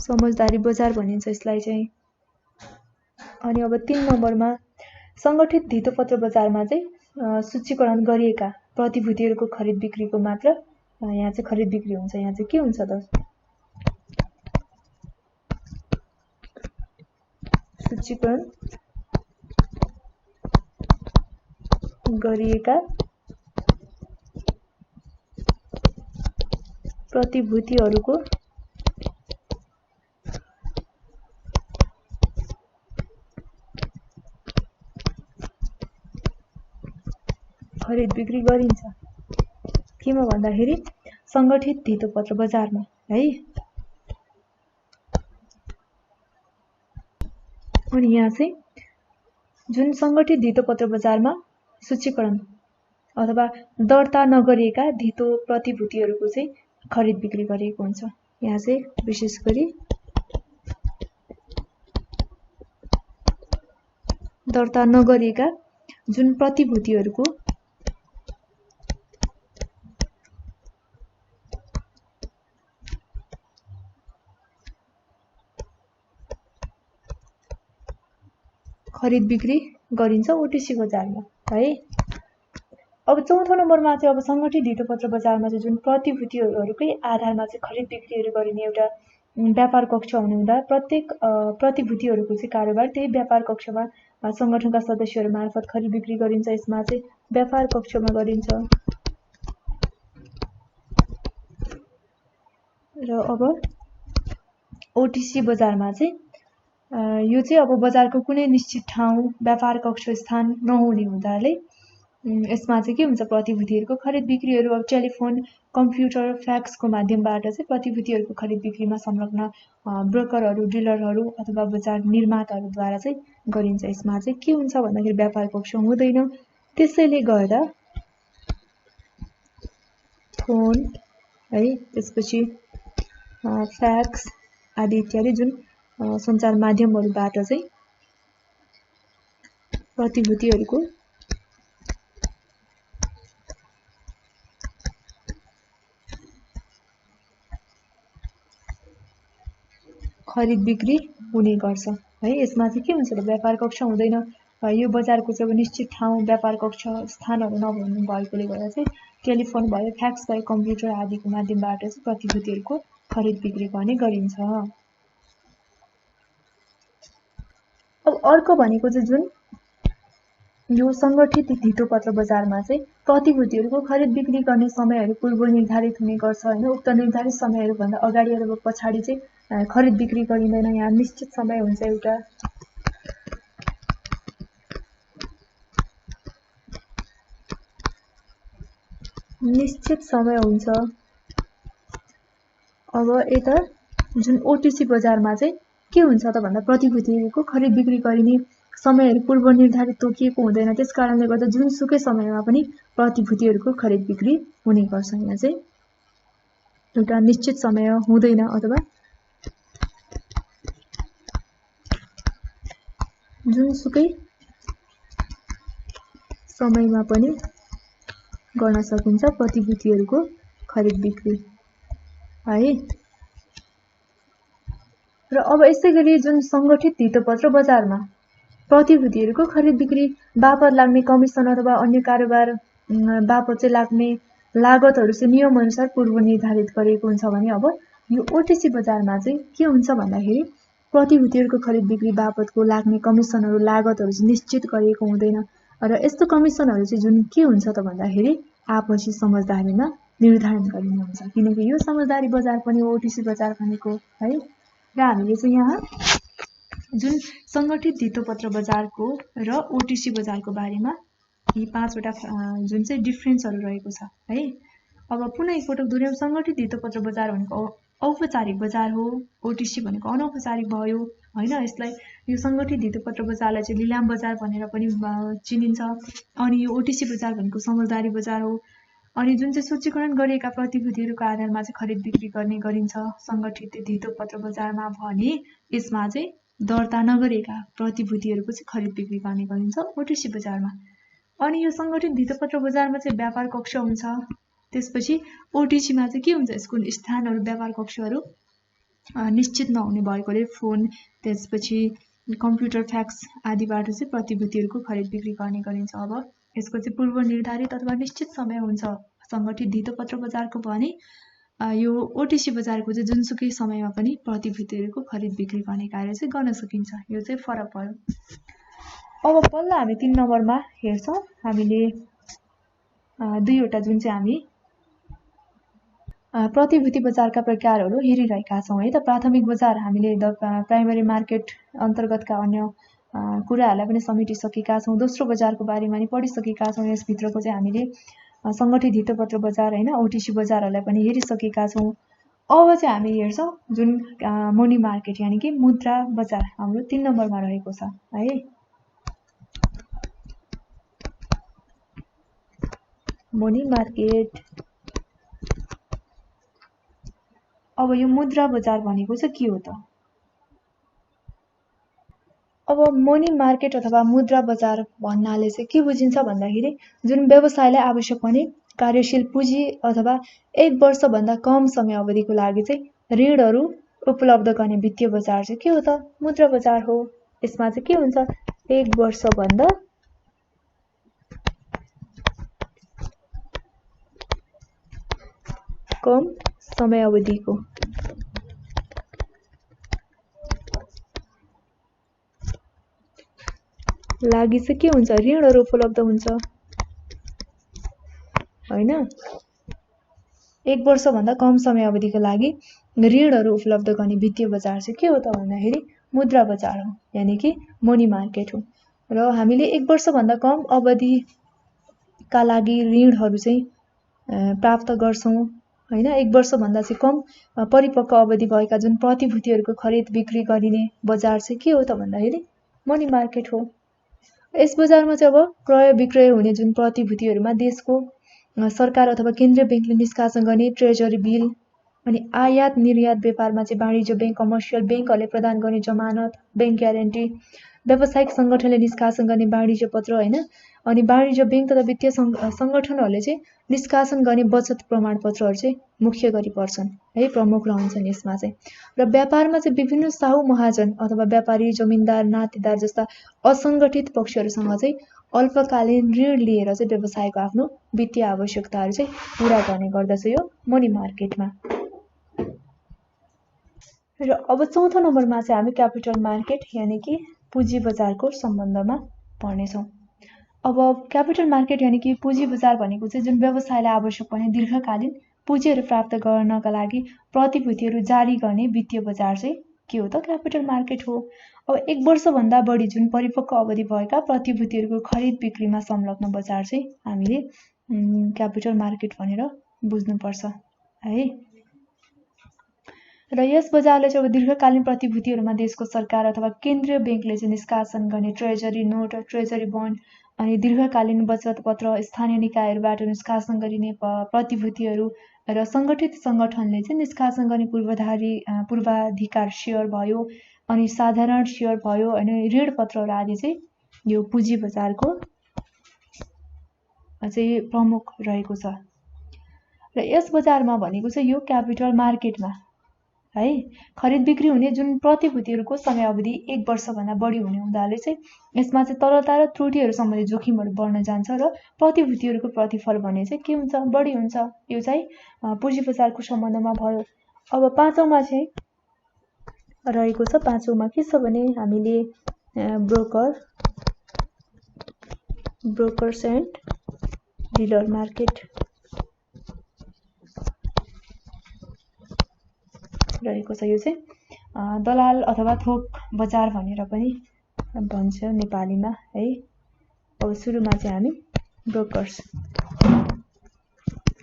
समझदारी बजार भनिन्छ यसलाई चाहिँ। अनि अब 3 नम्बरमा सङ्गठित धितोपत्र बजारमा चाहिँ सूचीकरण गरिएका प्रतिभूतिहरूको खरिद बिक्रीको मात्र यहाँ चाहिँ खरिद बिक्री हुन्छ। यहाँ चाहिँ के हुन्छ त सूचीकरण गरिएका प्रतिभूतिहरूको खरिद बिक्री गरिन्छ केमा भन्दाखेरि सङ्गठित धितोपत्र बजारमा है। अनि यहाँ चाहिँ जुन सङ्गठित धितोपत्र बजारमा सूचीकरण अथवा दर्ता नगरिएका धितो प्रतिभूतिहरूको चाहिँ खरिद बिक्री गरिएको हुन्छ। यहाँ चाहिँ विशेष गरी दर्ता नगरिएका जुन प्रतिभूतिहरूको खरिद बिक्री गरिन्छ ओटिसी बजारमा है। अब चौथो नम्बरमा चाहिँ अब सङ्गठित धितोपत्र बजारमा चाहिँ जुन प्रतिभूतिहरूकै आधारमा चाहिँ खरिद बिक्रीहरू गरिने एउटा व्यापार कक्ष हुने हुँदा प्रत्येक प्रतिभूतिहरूको चाहिँ कारोबार त्यही व्यापार कक्षमा सङ्गठनका सदस्यहरू मार्फत खरिद बिक्री गरिन्छ। यसमा चाहिँ व्यापार कक्षमा गरिन्छ। र अब ओटिसी बजारमा चाहिँ यो चाहिँ अब बजारको कुनै निश्चित ठाउँ व्यापार कक्ष स्थान नहुने हुँदाले यसमा चाहिँ के हुन्छ प्रतिभूतिहरूको खरिद बिक्रीहरू अब टेलिफोन कम्प्युटर फ्याक्सको माध्यमबाट चाहिँ प्रतिभूतिहरूको खरिद बिक्रीमा संलग्न ब्रोकरहरू डिलरहरू अथवा बजार निर्माताहरूद्वारा चाहिँ गरिन्छ। यसमा चाहिँ के हुन्छ भन्दाखेरि व्यापार कक्ष हुँदैन। त्यसैले गर्दा फोन है त्यसपछि फ्याक्स आदि इत्यादि जुन सञ्चार माध्यमहरूबाट चाहिँ प्रतिभूतिहरूको खरिद बिक्री हुने गर्छ है। यसमा चाहिँ के हुन्छ त व्यापार कक्ष हुँदैन। यो बजारको चाहिँ निश्चित ठाउँ व्यापार कक्ष स्थानहरू नभएको भएकोले गर्दा चाहिँ टेलिफोन भयो फ्याक्स भयो कम्प्युटर आदिको माध्यमबाट चाहिँ प्रतिभूतिहरूको खरिद बिक्री गर्ने गरिन्छ। अब अर्को भनेको चाहिँ जुन यो संगठित धितोपत्र बजारमा चाहिँ प्रतिभूतिहरूको खरिद बिक्री गर्ने समयहरू पूर्व निर्धारित हुने गर्छ हैन। उक्त निर्धारित समयहरूभन्दा अगाडि अथवा पछाडि चाहिँ खरिद बिक्री गरिँदैन। यहाँ निश्चित समय हुन्छ, एउटा निश्चित समय हुन्छ। अब यता जुन ओटीसी बजारमा चाहिँ के हुन्छ त भन्दा प्रतिभूतिहरूको खरिद बिक्री गरिने समयहरू पूर्व निर्धारित तोकिएको हुँदैन। त्यसकारणले गर्दा जुनसुकै समयमा पनि प्रतिभूतिहरूको खरिद बिक्री हुने गर्छ। यहाँ चाहिँ एउटा निश्चित समय हुँदैन अथवा जुनसुकै समयमा पनि गर्न सकिन्छ प्रतिभूतिहरूको खरिद बिक्री है। र अब यसैगरी जुन संगठित धितोपत्र बजारमा प्रतिभूतिहरूको खरिद बिक्री बापत लाग्ने कमिसन अथवा अन्य कारोबार बापत चाहिँ लाग्ने लागतहरू चाहिँ नियम अनुसार पूर्व निर्धारित गरिएको हुन्छ भने अब यो ओटीसी बजारमा चाहिँ के हुन्छ भन्दाखेरि प्रतिभूतिहरूको खरिद बिक्री बापतको लाग्ने कमिसनहरू लागतहरू चाहिँ निश्चित गरिएको हुँदैन। र यस्तो कमिसनहरू चाहिँ जुन के हुन्छ त भन्दाखेरि आपसी समझदारीमा निर्धारण गरिने हुन्छ, किनकि यो समझदारी बजार पनि ओटीसी बजार भनेको है। र हामीले चाहिँ यहाँ जुन संगठित धितोपत्र बजारको र ओटीसी बजारको बारेमा यी 5 वटा जुन चाहिँ डिफरेन्सहरू रहेको छ है। अब पुनः एकपटक दोहोऱ्याउँ, संगठित धितोपत्र बजार भनेको औपचारिक बजार हो, ओटीसी भनेको अनौपचारिक भयो हैन। यसलाई यो संगठित धितोपत्र बजारलाई चाहिँ लिलाम बजार भनेर पनि चिनिन्छ। अनि यो ओटीसी बजार भनेको समझदारी बजार हो। अनि जुन चाहिँ सूचीकरण गरिएका प्रतिभूतिहरूको आधारमा चाहिँ खरिद बिक्री गर्ने गरिन्छ संगठित धितोपत्र बजारमा भने यसमा चाहिँ दर्ता नगरेका प्रतिभूतिहरूको चाहिँ खरिद बिक्री गर्ने गरिन्छ ओटीसी बजारमा। अनि यो संगठित धितोपत्र बजारमा चाहिँ व्यापार कक्ष हुन्छ। त्यसपछि ओटीसीमा चाहिँ के हुन्छ, यसको स्थानहरू व्यापार कक्षहरू निश्चित नहुने भएकोले फोन त्यसपछि कम्प्युटर फ्याक्स आदिबाट चाहिँ प्रतिभूतिहरूको खरिद बिक्री गर्ने गरिन्छ। अब यसको चाहिँ पूर्व निर्धारित अथवा निश्चित समय हुन्छ संगठित धितोपत्र बजारको भने यो ओटीसी बजारको चाहिँ जुनसुकै समयमा पनि प्रतिभूतिहरूको खरिद बिक्री गर्ने कार्य चाहिँ गर्न सकिन्छ। यो चाहिँ फरक पर्यो। अब पल्ल हामी 3 नम्बरमा हेर्छौँ, हामीले दुईवटा जुन चाहिँ हामी प्रतिभूति बजारका प्रकारहरू हेरिरहेका छौँ है त। प्राथमिक बजार हामीले प्राइमरी मार्केट अन्तर्गतका अन्य कुराहरूलाई पनि समेटिसकेका छौँ। दोस्रो बजारको बारेमा पनि पढिसकेका छौँ। यसभित्रको चाहिँ हामीले संगठित धितोपत्र बजार हैन ओटीसी बजारहरूलाई पनि हेरिसकेका छौँ। अब चाहिँ हामी हेर्छौँ जुन मनी मार्केट यानि कि मुद्रा बजार हाम्रो 3 नम्बरमा रहेको छ है। Money market. अब यो मुद्रा बजार भनेको चाहिँ के हो त? अब मनी मार्केट अथवा मुद्रा बजार भन्नाले चाहिँ के बुझिन्छ भन्दाखेरि जुन व्यवसायलाई आवश्यक पर्ने कार्यशील पुँजी अथवा 1 वर्षभन्दा कम समय अवधिको लागि चाहिँ ऋणहरू उपलब्ध गर्ने वित्तीय बजार चाहिँ के हो त? मुद्रा बजार हो। यसमा चाहिँ के हुन्छ, 1 वर्षभन्दा कम समय अवधिको लागि चाहिँ के हुन्छ, ऋणहरू उपलब्ध हुन्छ हैन। 1 वर्षभन्दा कम समय अवधिको लागि ऋणहरू उपलब्ध गर्ने वित्तीय बजार चाहिँ के हो त भन्दाखेरि मुद्रा बजार हो, यानी कि मनी मार्केट हो। र हामीले 1 वर्षभन्दा कम अवधिका लागि ऋणहरू चाहिँ प्राप्त गर्छौँ हैन। 1 वर्षभन्दा चाहिँ कम परिपक्व अवधि भएका जुन प्रतिभूतिहरूको खरिद बिक्री गरिने बजार चाहिँ के हो त भन्दाखेरि मनी मार्केट हो। यस बजारमा चाहिँ अब क्रय विक्रय हुने जुन प्रतिभूतिहरूमा देशको सरकार अथवा केन्द्रीय बैंकले निष्कासन गर्ने ट्रेजरी बिल अनि आयात निर्यात व्यापारमा चाहिँ वाणिज्य बैंक कमर्सियल बैंकहरूले प्रदान गर्ने जमानत बैंक ग्यारेन्टी व्यावसायिक संगठनले निष्कासन गर्ने वाणिज्य पत्र हैन अनि वाणिज्य बैंक तथा वित्तीय संगठनहरूले चाहिँ निष्कासन गर्ने बचत प्रमाणपत्रहरू चाहिँ मुख्य गरी पर्छन् है, प्रमुख रहन्छन् यसमा चाहिँ। र व्यापारमा चाहिँ विभिन्न साहु महाजन अथवा व्यापारी जमिनदार नातेदार जस्ता असंगठित पक्षहरूसँग चाहिँ अल्पकालीन ऋण लिएर चाहिँ व्यवसायको आफ्नो वित्तीय आवश्यकताहरू चाहिँ पूरा गर्ने गर्दछ यो मनी मार्केटमा। र अब चौथो नम्बरमा चाहिँ हामी क्यापिटल मार्केट यानि कि पुँजी बजारको सम्बन्धमा पढ्नेछौँ। अब क्यापिटल मार्केट यानि कि पुँजी बजार भनेको चाहिँ जुन व्यवसायलाई आवश्यक पर्ने दीर्घकालीन पुँजीहरू प्राप्त गर्नका लागि प्रतिभूतिहरू जारी गर्ने वित्तीय बजार चाहिँ के हो त? क्यापिटल मार्केट हो। अब 1 वर्षभन्दा बढी जुन परिपक्व अवधि भएका प्रतिभूतिहरूको खरिद बिक्रीमा संलग्न बजार चाहिँ हामीले क्यापिटल मार्केट भनेर बुझ्नुपर्छ है। र यस बजारले चाहिँ अब दीर्घकालीन प्रतिभूतिहरूमा देशको सरकार अथवा केन्द्रीय बैंकले चाहिँ निष्कासन गर्ने ट्रेजरी नोट, ट्रेजरी बन्ड अनि दीर्घकालीन बचत पत्र, स्थानीय निकायहरूबाट निष्कासन गरिने प्रतिभूतिहरू र सङ्गठित सङ्गठनले चाहिँ निष्कासन गर्ने पूर्वाधिकार सेयर भयो अनि साधारण सेयर भयो अनि ऋण पत्रहरू आदि चाहिँ यो पुँजी बजारको चाहिँ प्रमुख रहेको छ। र यस बजारमा भनेको चाहिँ यो क्यापिटल मार्केटमा है खरिद बिक्री हुने जुन प्रतिभूतिहरूको समयावधि 1 वर्षभन्दा बढी हुने हुँदाले चाहिँ यसमा चाहिँ तरलता र त्रुटिहरू सम्बन्धी जोखिमहरू बढ्न जान्छ र प्रतिभूतिहरूको प्रतिफल भने चाहिँ के हुन्छ? बढी हुन्छ। यो चाहिँ पुँजी बजारको सम्बन्धमा भयो। अब पाँचौँमा चाहिँ रहेको छ। पाँचौँमा के छ भने हामीले ब्रोकर्स एन्ड डिलर मार्केट रहेको छ। यो चाहिँ दलाल अथवा थोक बजार भनेर पनि भन्छ नेपालीमा है। अब सुरुमा चाहिँ हामी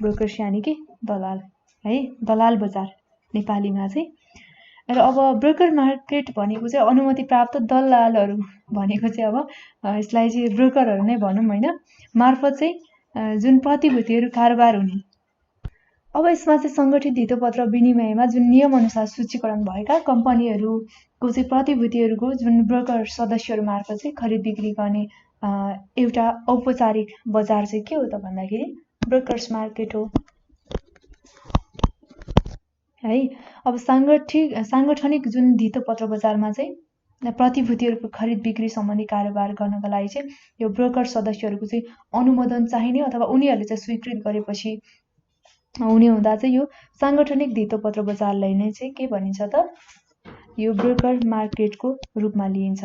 ब्रोकर्स यानि कि दलाल है, दलाल बजार नेपालीमा चाहिँ। र अब ब्रोकर मार्केट भनेको चाहिँ अनुमति प्राप्त दलालहरू भनेको चाहिँ अब यसलाई चाहिँ ब्रोकरहरू नै भनौँ हैन, मार्फत चाहिँ जुन प्रतिभूतिहरू कारोबार हुने। अब यसमा चाहिँ सङ्गठित धितोपत्र विनिमयमा जुन नियमअनुसार सूचीकरण भएका कम्पनीहरूको चाहिँ प्रतिभूतिहरूको जुन ब्रोकर सदस्यहरू मार्फत चाहिँ खरिद बिक्री गर्ने एउटा औपचारिक बजार चाहिँ के हो त भन्दाखेरि ब्रोकर्स मार्केट हो है। अब साङ्गठनिक जुन धितोपत्र बजारमा चाहिँ प्रतिभूतिहरूको खरिद बिक्री सम्बन्धी कारोबार गर्नका लागि चाहिँ यो ब्रोकर सदस्यहरूको चाहिँ अनुमोदन चाहिने अथवा उनीहरूले चाहिँ स्वीकृत गरेपछि हुने हुँदा चाहिँ यो साङ्गठनिक धितोपत्र बजारलाई नै चाहिँ के भनिन्छ त? यो ब्रोकर मार्केटको रूपमा लिइन्छ।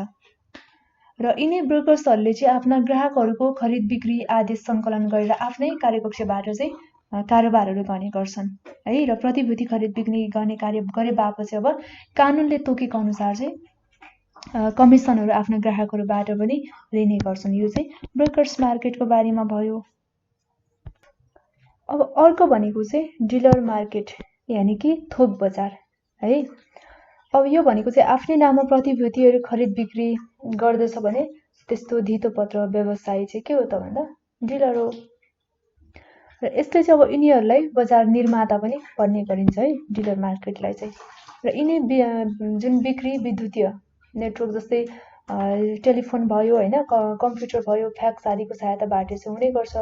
र यिनै ब्रोकर्सहरूले चाहिँ आफ्ना ग्राहकहरूको खरिद बिक्री आदेश सङ्कलन गरेर आफ्नै कार्यकक्षबाट चाहिँ कारोबारहरू गर्ने गर्छन् है। र प्रतिभूति खरिद बिक्री गर्ने कार्य गरे बापत चाहिँ अब कानुनले तोकेको अनुसार चाहिँ कमिसनहरू आफ्ना ग्राहकहरूबाट पनि लिने गर्छन्। यो चाहिँ ब्रोकर्स मार्केटको बारेमा भयो। अब अर्को भनेको चाहिँ डिलर मार्केट यानि कि थोक बजार है। अब यो भनेको चाहिँ आफ्नै नाममा प्रतिभूतिहरू खरिद बिक्री गर्दछ भने त्यस्तो धितोपत्र व्यवसाय चाहिँ के हो त भन्दा डिलर हो। र यसले चाहिँ अब यिनीहरूलाई बजार निर्माता पनि भन्ने गरिन्छ है, डिलर मार्केटलाई चाहिँ। र यिनै जुन बिक्री विद्युतीय नेटवर्क जस्तै टेलिफोन भयो हैन, कम्प्युटर भयो, फ्याक्स आदिको सहायताबाट चाहिँ हुने गर्छ।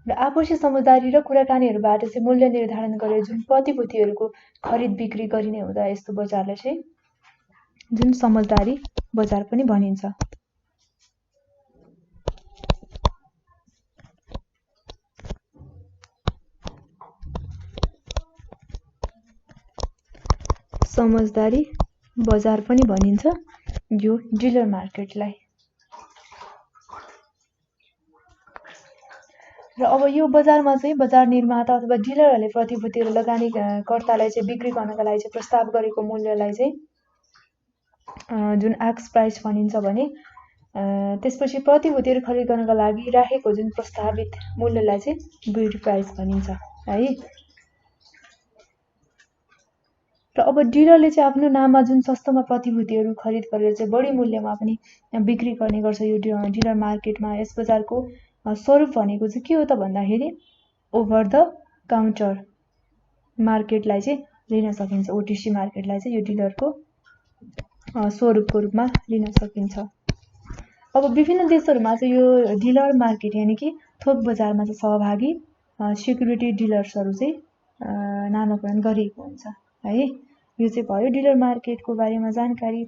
र आपसी समझदारी र कुराकानीहरूबाट चाहिँ मूल्य निर्धारण गरेर जुन प्रतिभूतिहरूको खरिद बिक्री गरिने हुँदा यस्तो बजारलाई चाहिँ जुन समझदारी बजार पनि भनिन्छ। समझदारी बजार पनि भनिन्छ यो डिलर मार्केटलाई। र अब यो बजारमा चाहिँ बजार निर्माता अथवा डिलरहरूले प्रतिभूतिहरू लगानीकर्तालाई चाहिँ बिक्री गर्नका लागि चाहिँ प्रस्ताव गरेको मूल्यलाई चाहिँ जुन एक्स प्राइस भनिन्छ भने त्यसपछि प्रतिभूतिहरू खरिद गर्नका लागि राखेको जुन प्रस्तावित मूल्यलाई चाहिँ बिड प्राइस भनिन्छ है। र अब डिलरले चाहिँ आफ्नो नाममा जुन सस्तोमा प्रतिभूतिहरू खरिद गरेर चाहिँ बढी मूल्यमा पनि बिक्री गर्ने गर्छ यो डिलर मार्केटमा। यस बजारको स्वरूप भनेको चाहिँ के हो त भन्दाखेरि ओभर द काउन्टर मार्केटलाई चाहिँ लिन सकिन्छ। ओटिसी मार्केटलाई चाहिँ यो डिलरको स्वरूपको रूपमा लिन सकिन्छ। अब विभिन्न देशहरूमा चाहिँ यो डिलर मार्केट यानि कि थोक बजारमा चाहिँ सहभागी सिक्युरिटी डिलर्सहरू चाहिँ नामाकरण गरिएको हुन्छ है। यो चाहिँ भयो डिलर मार्केटको बारेमा जानकारी।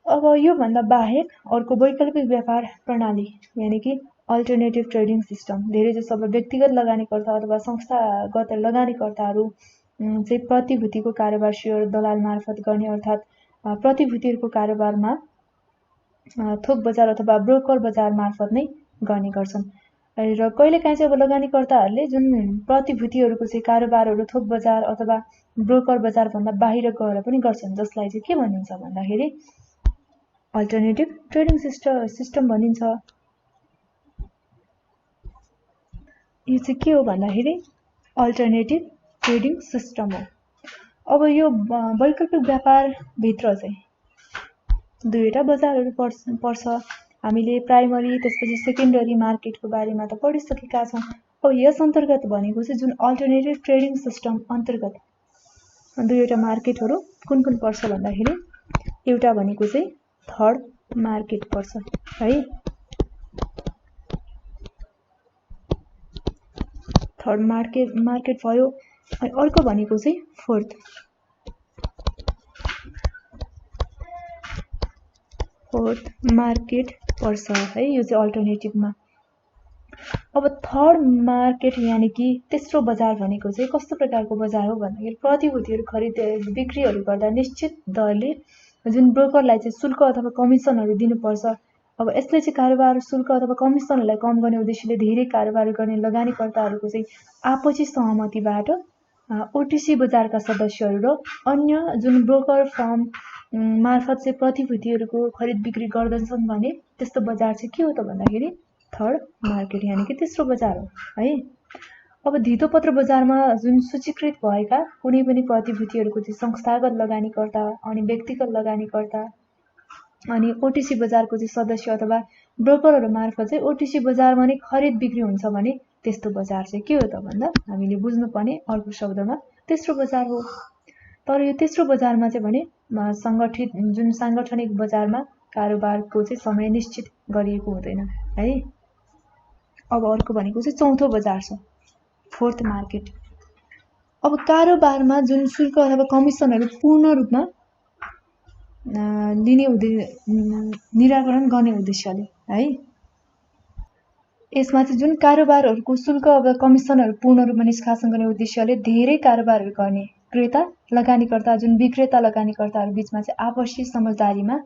अब यो भन्दा बाहेक अर्को वैकल्पिक व्यापार प्रणाली यानि कि अल्टरनेटिभ ट्रेडिङ सिस्टम धेरै जसो अब व्यक्तिगत लगानीकर्ता अथवा संस्थागत लगानीकर्ताहरू चाहिँ प्रतिभूतिको कारोबार सेयर दलाल मार्फत गर्ने, अर्थात् प्रतिभूतिहरूको कारोबारमा थोक बजार अथवा ब्रोकर बजार मार्फत नै गर्ने गर्छन्। र कहिलेकाहीँ चाहिँ अब लगानीकर्ताहरूले जुन प्रतिभूतिहरूको चाहिँ कारोबारहरू थोक बजार अथवा ब्रोकर बजारभन्दा बाहिर गएर पनि गर्छन्, जसलाई चाहिँ के भनिन्छ भन्दाखेरि अल्टरनेटिभ ट्रेडिङ सिस्टम भनिन्छ। यो चाहिँ के हो भन्दाखेरि अल्टरनेटिभ ट्रेडिङ सिस्टम हो। अब यो वैकल्पिक व्यापारभित्र चाहिँ दुईवटा बजारहरू पर्छ। हामीले प्राइमरी त्यसपछि सेकेन्डरी मार्केटको बारेमा त पढिसकेका छौँ। अब यस अन्तर्गत भनेको चाहिँ जुन अल्टरनेटिभ ट्रेडिङ सिस्टम अन्तर्गत दुईवटा मार्केटहरू कुन कुन पर्छ भन्दाखेरि एउटा भनेको चाहिँ थर्ड मार्केट पर्छ है। थर्ड मार्केट भयो। अनि अर्को भनेको चाहिँ फोर्थ मार्केट पर्छ है। यो चाहिँ अल्टरनेटिभमा। अब थर्ड मार्केट यानी कि तेस्रो बजार भनेको चाहिँ कस्तो प्रकारको बजार हो भन्दाखेरि प्रतिभूतिहरू खरिद बिक्रीहरू गर्दा निश्चित दरले जुन ब्रोकरलाई चाहिँ शुल्क अथवा कमिसनहरू दिनुपर्छ। अब यसले चाहिँ कारोबार शुल्क अथवा कमिसनहरूलाई कम गर्ने उद्देश्यले धेरै कारोबार गर्ने लगानीकर्ताहरूको चाहिँ आपसी सहमतिबाट ओटिसी बजारका सदस्यहरू र अन्य जुन ब्रोकर फर्म मार्फत चाहिँ प्रतिभूतिहरूको खरिद बिक्री गर्दछन् भने त्यस्तो बजार चाहिँ के हो त भन्दाखेरि थर्ड मार्केट यानी कि तेस्रो बजार हो है। अब धितोपत्र बजारमा जुन सूचीकृत भएका कुनै पनि प्रतिभूतिहरूको चाहिँ संस्थागत लगानीकर्ता अनि व्यक्तिगत लगानीकर्ता अनि ओटिसी बजारको चाहिँ सदस्य अथवा ब्रोकरहरू मार्फत चाहिँ ओटिसी बजारमा नै खरिद बिक्री हुन्छ भने त्यस्तो बजार चाहिँ के हो त भन्दा हामीले बुझ्नुपर्ने अर्को शब्दमा तेस्रो बजार हो। तर यो तेस्रो बजारमा चाहिँ भने सांगठनिक बजारमा कारोबारको चाहिँ समय निश्चित गरिएको हुँदैन है। अब अर्को भनेको चाहिँ चौथो बजार छ फोर्थ मार्केट। अब कारोबारमा जुन शुल्क अथवा कमिसनहरू पूर्ण रूपमा निराकरण गर्ने उद्देश्यले है। यसमा चाहिँ जुन कारोबारहरूको शुल्क अब कमिसनहरू पूर्ण रूपमा निष्कासन गर्ने उद्देश्यले धेरै कारोबारहरू गर्ने क्रेता लगानीकर्ता जुन विक्रेता लगानीकर्ताहरू बीचमा चाहिँ आपसी समझदारीमा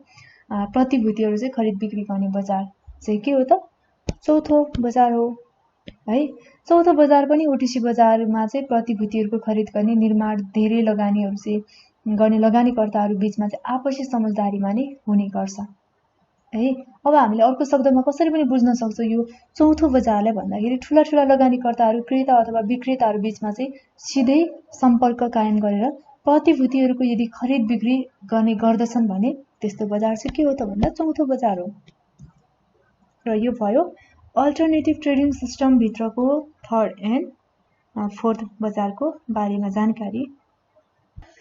प्रतिभूतिहरू चाहिँ खरिद बिक्री गर्ने बजार चाहिँ के हो त चौथो बजार हो है। चौथो बजार पनि ओटिसी बजारमा चाहिँ प्रतिभूतिहरूको खरिद गर्ने निर्माण धेरै लगानीहरू चाहिँ गर्ने लगानीकर्ताहरू बीचमा चाहिँ आपसी समझदारीमा नै हुने गर्छ है। अब हामीले अर्को शब्दमा कसरी पनि बुझ्न सक्छौँ यो चौथो बजारलाई भन्दाखेरि ठुला लगानीकर्ताहरू क्रेता अथवा विक्रेताहरू बीचमा चाहिँ सिधै सम्पर्क कायम गरेर प्रतिभूतिहरूको यदि खरिद बिक्री गर्ने गर्दछन् भने त्यस्तो बजार चाहिँ के हो त भन्दा चौथो बजार हो। र यो भयो अल्टरनेटिभ ट्रेडिङ सिस्टम भित्रको थर्ड एन्ड फोर्थ बजारको बारेमा जानकारी।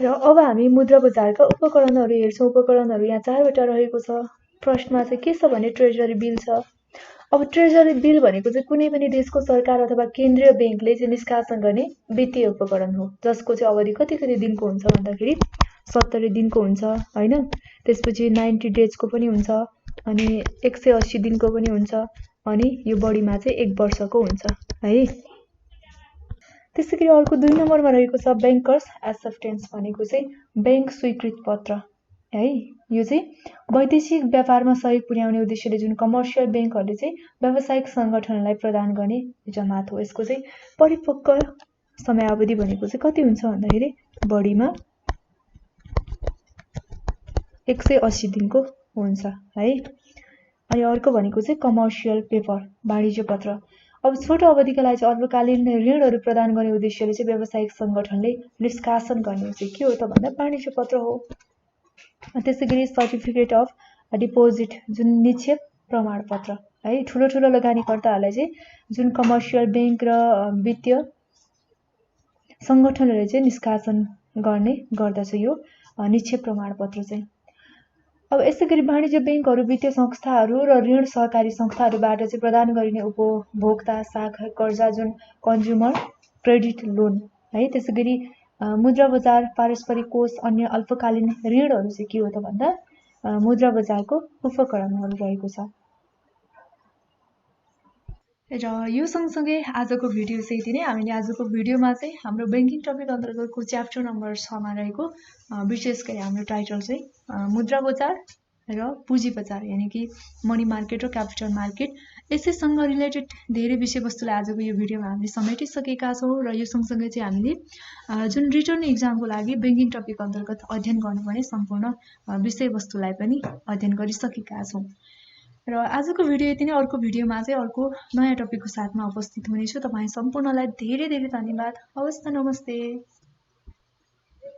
र अब हामी मुद्रा बजारका उपकरणहरू हेर्छौँ। उपकरणहरू यहाँ चारवटा रहेको छ। फर्स्टमा चाहिँ के छ भने ट्रेजरी बिल छ। अब ट्रेजरी बिल भनेको चाहिँ कुनै पनि देशको सरकार अथवा केन्द्रीय ब्याङ्कले चाहिँ निष्कासन गर्ने वित्तीय उपकरण हो, जसको चाहिँ अवधि कति दिनको हुन्छ भन्दाखेरि 70 दिनको हुन्छ हैन। त्यसपछि 90 डेजको पनि हुन्छ अनि 180 दिनको पनि हुन्छ अनि यो बढीमा चाहिँ 1 वर्षको हुन्छ है। त्यसैगरी अर्को 2 नम्बरमा रहेको छ बैंकर्स एक्सेप्टेन्स भनेको चाहिँ बैंक स्वीकृत पत्र है। यो चाहिँ वैदेशिक व्यापारमा सहयोग पुर्याउने उद्देश्यले जुन कमर्सियल बैंकहरूले चाहिँ व्यावसायिक सङ्गठनलाई प्रदान गर्ने जमात हो। यसको चाहिँ परिपक्व समयावधि भनेको चाहिँ कति हुन्छ भन्दाखेरि बढीमा 180 दिनको हुन्छ है। अनि अर्को भनेको चाहिँ कमर्सियल पेपर वाणिज्य पत्र। अब छोटो अवधिका लागि चाहिँ अल्पकालीन ऋणहरू प्रदान गर्ने उद्देश्यले चाहिँ व्यावसायिक सङ्गठनले निष्कासन गर्ने चाहिँ के हो त भन्दा वाणिज्य पत्र हो। त्यसैगरी सर्टिफिकेट अफ डिपोजिट जुन निक्षेप प्रमाणपत्र है। ठुलो लगानीकर्ताहरूलाई चाहिँ जुन कमर्सियल बैंक र वित्तीय सङ्गठनहरूले चाहिँ निष्कासन गर्ने गर्दछ यो निक्षेप प्रमाणपत्र चाहिँ। अब यसैगरी वाणिज्य बैंकहरू वित्तीय संस्थाहरू र ऋण सहकारी संस्थाहरूबाट चाहिँ प्रदान गरिने उपभोक्ता शाखा कर्जा जुन कन्ज्युमर क्रेडिट लोन है। त्यसैगरी मुद्रा बजार पारस्परिक कोष अन्य अल्पकालीन ऋणहरू चाहिँ के हो त भन्दा मुद्रा बजारको उपकरणहरू रहेको छ। र यो सँगसँगै आजको भिडियो चाहिँ यति नै। हामीले आजको भिडियोमा चाहिँ हाम्रो ब्याङ्किङ टपिक अन्तर्गतको च्याप्टर नम्बर 6 मा रहेको विशेष गरी हाम्रो टाइटल चाहिँ मुद्रा बजार र पुँजी बजार यानि कि मनी मार्केट र क्यापिटल मार्केट यसैसँग रिलेटेड धेरै विषयवस्तुलाई आजको यो भिडियोमा हामीले समेटिसकेका छौँ। र यो सँगसँगै चाहिँ हामीले जुन रिटर्न इक्जामको लागि ब्याङ्किङ टपिक अन्तर्गत अध्ययन गर्नुपर्ने सम्पूर्ण विषयवस्तुलाई पनि अध्ययन गरिसकेका छौँ। र आजको भिडियो यति नै। अर्को भिडियोमा चाहिँ अर्को नयाँ टपिकको साथमा उपस्थित हुनेछु। तपाईँ सम्पूर्णलाई धेरै धेरै धन्यवाद। हवस् त, नमस्ते।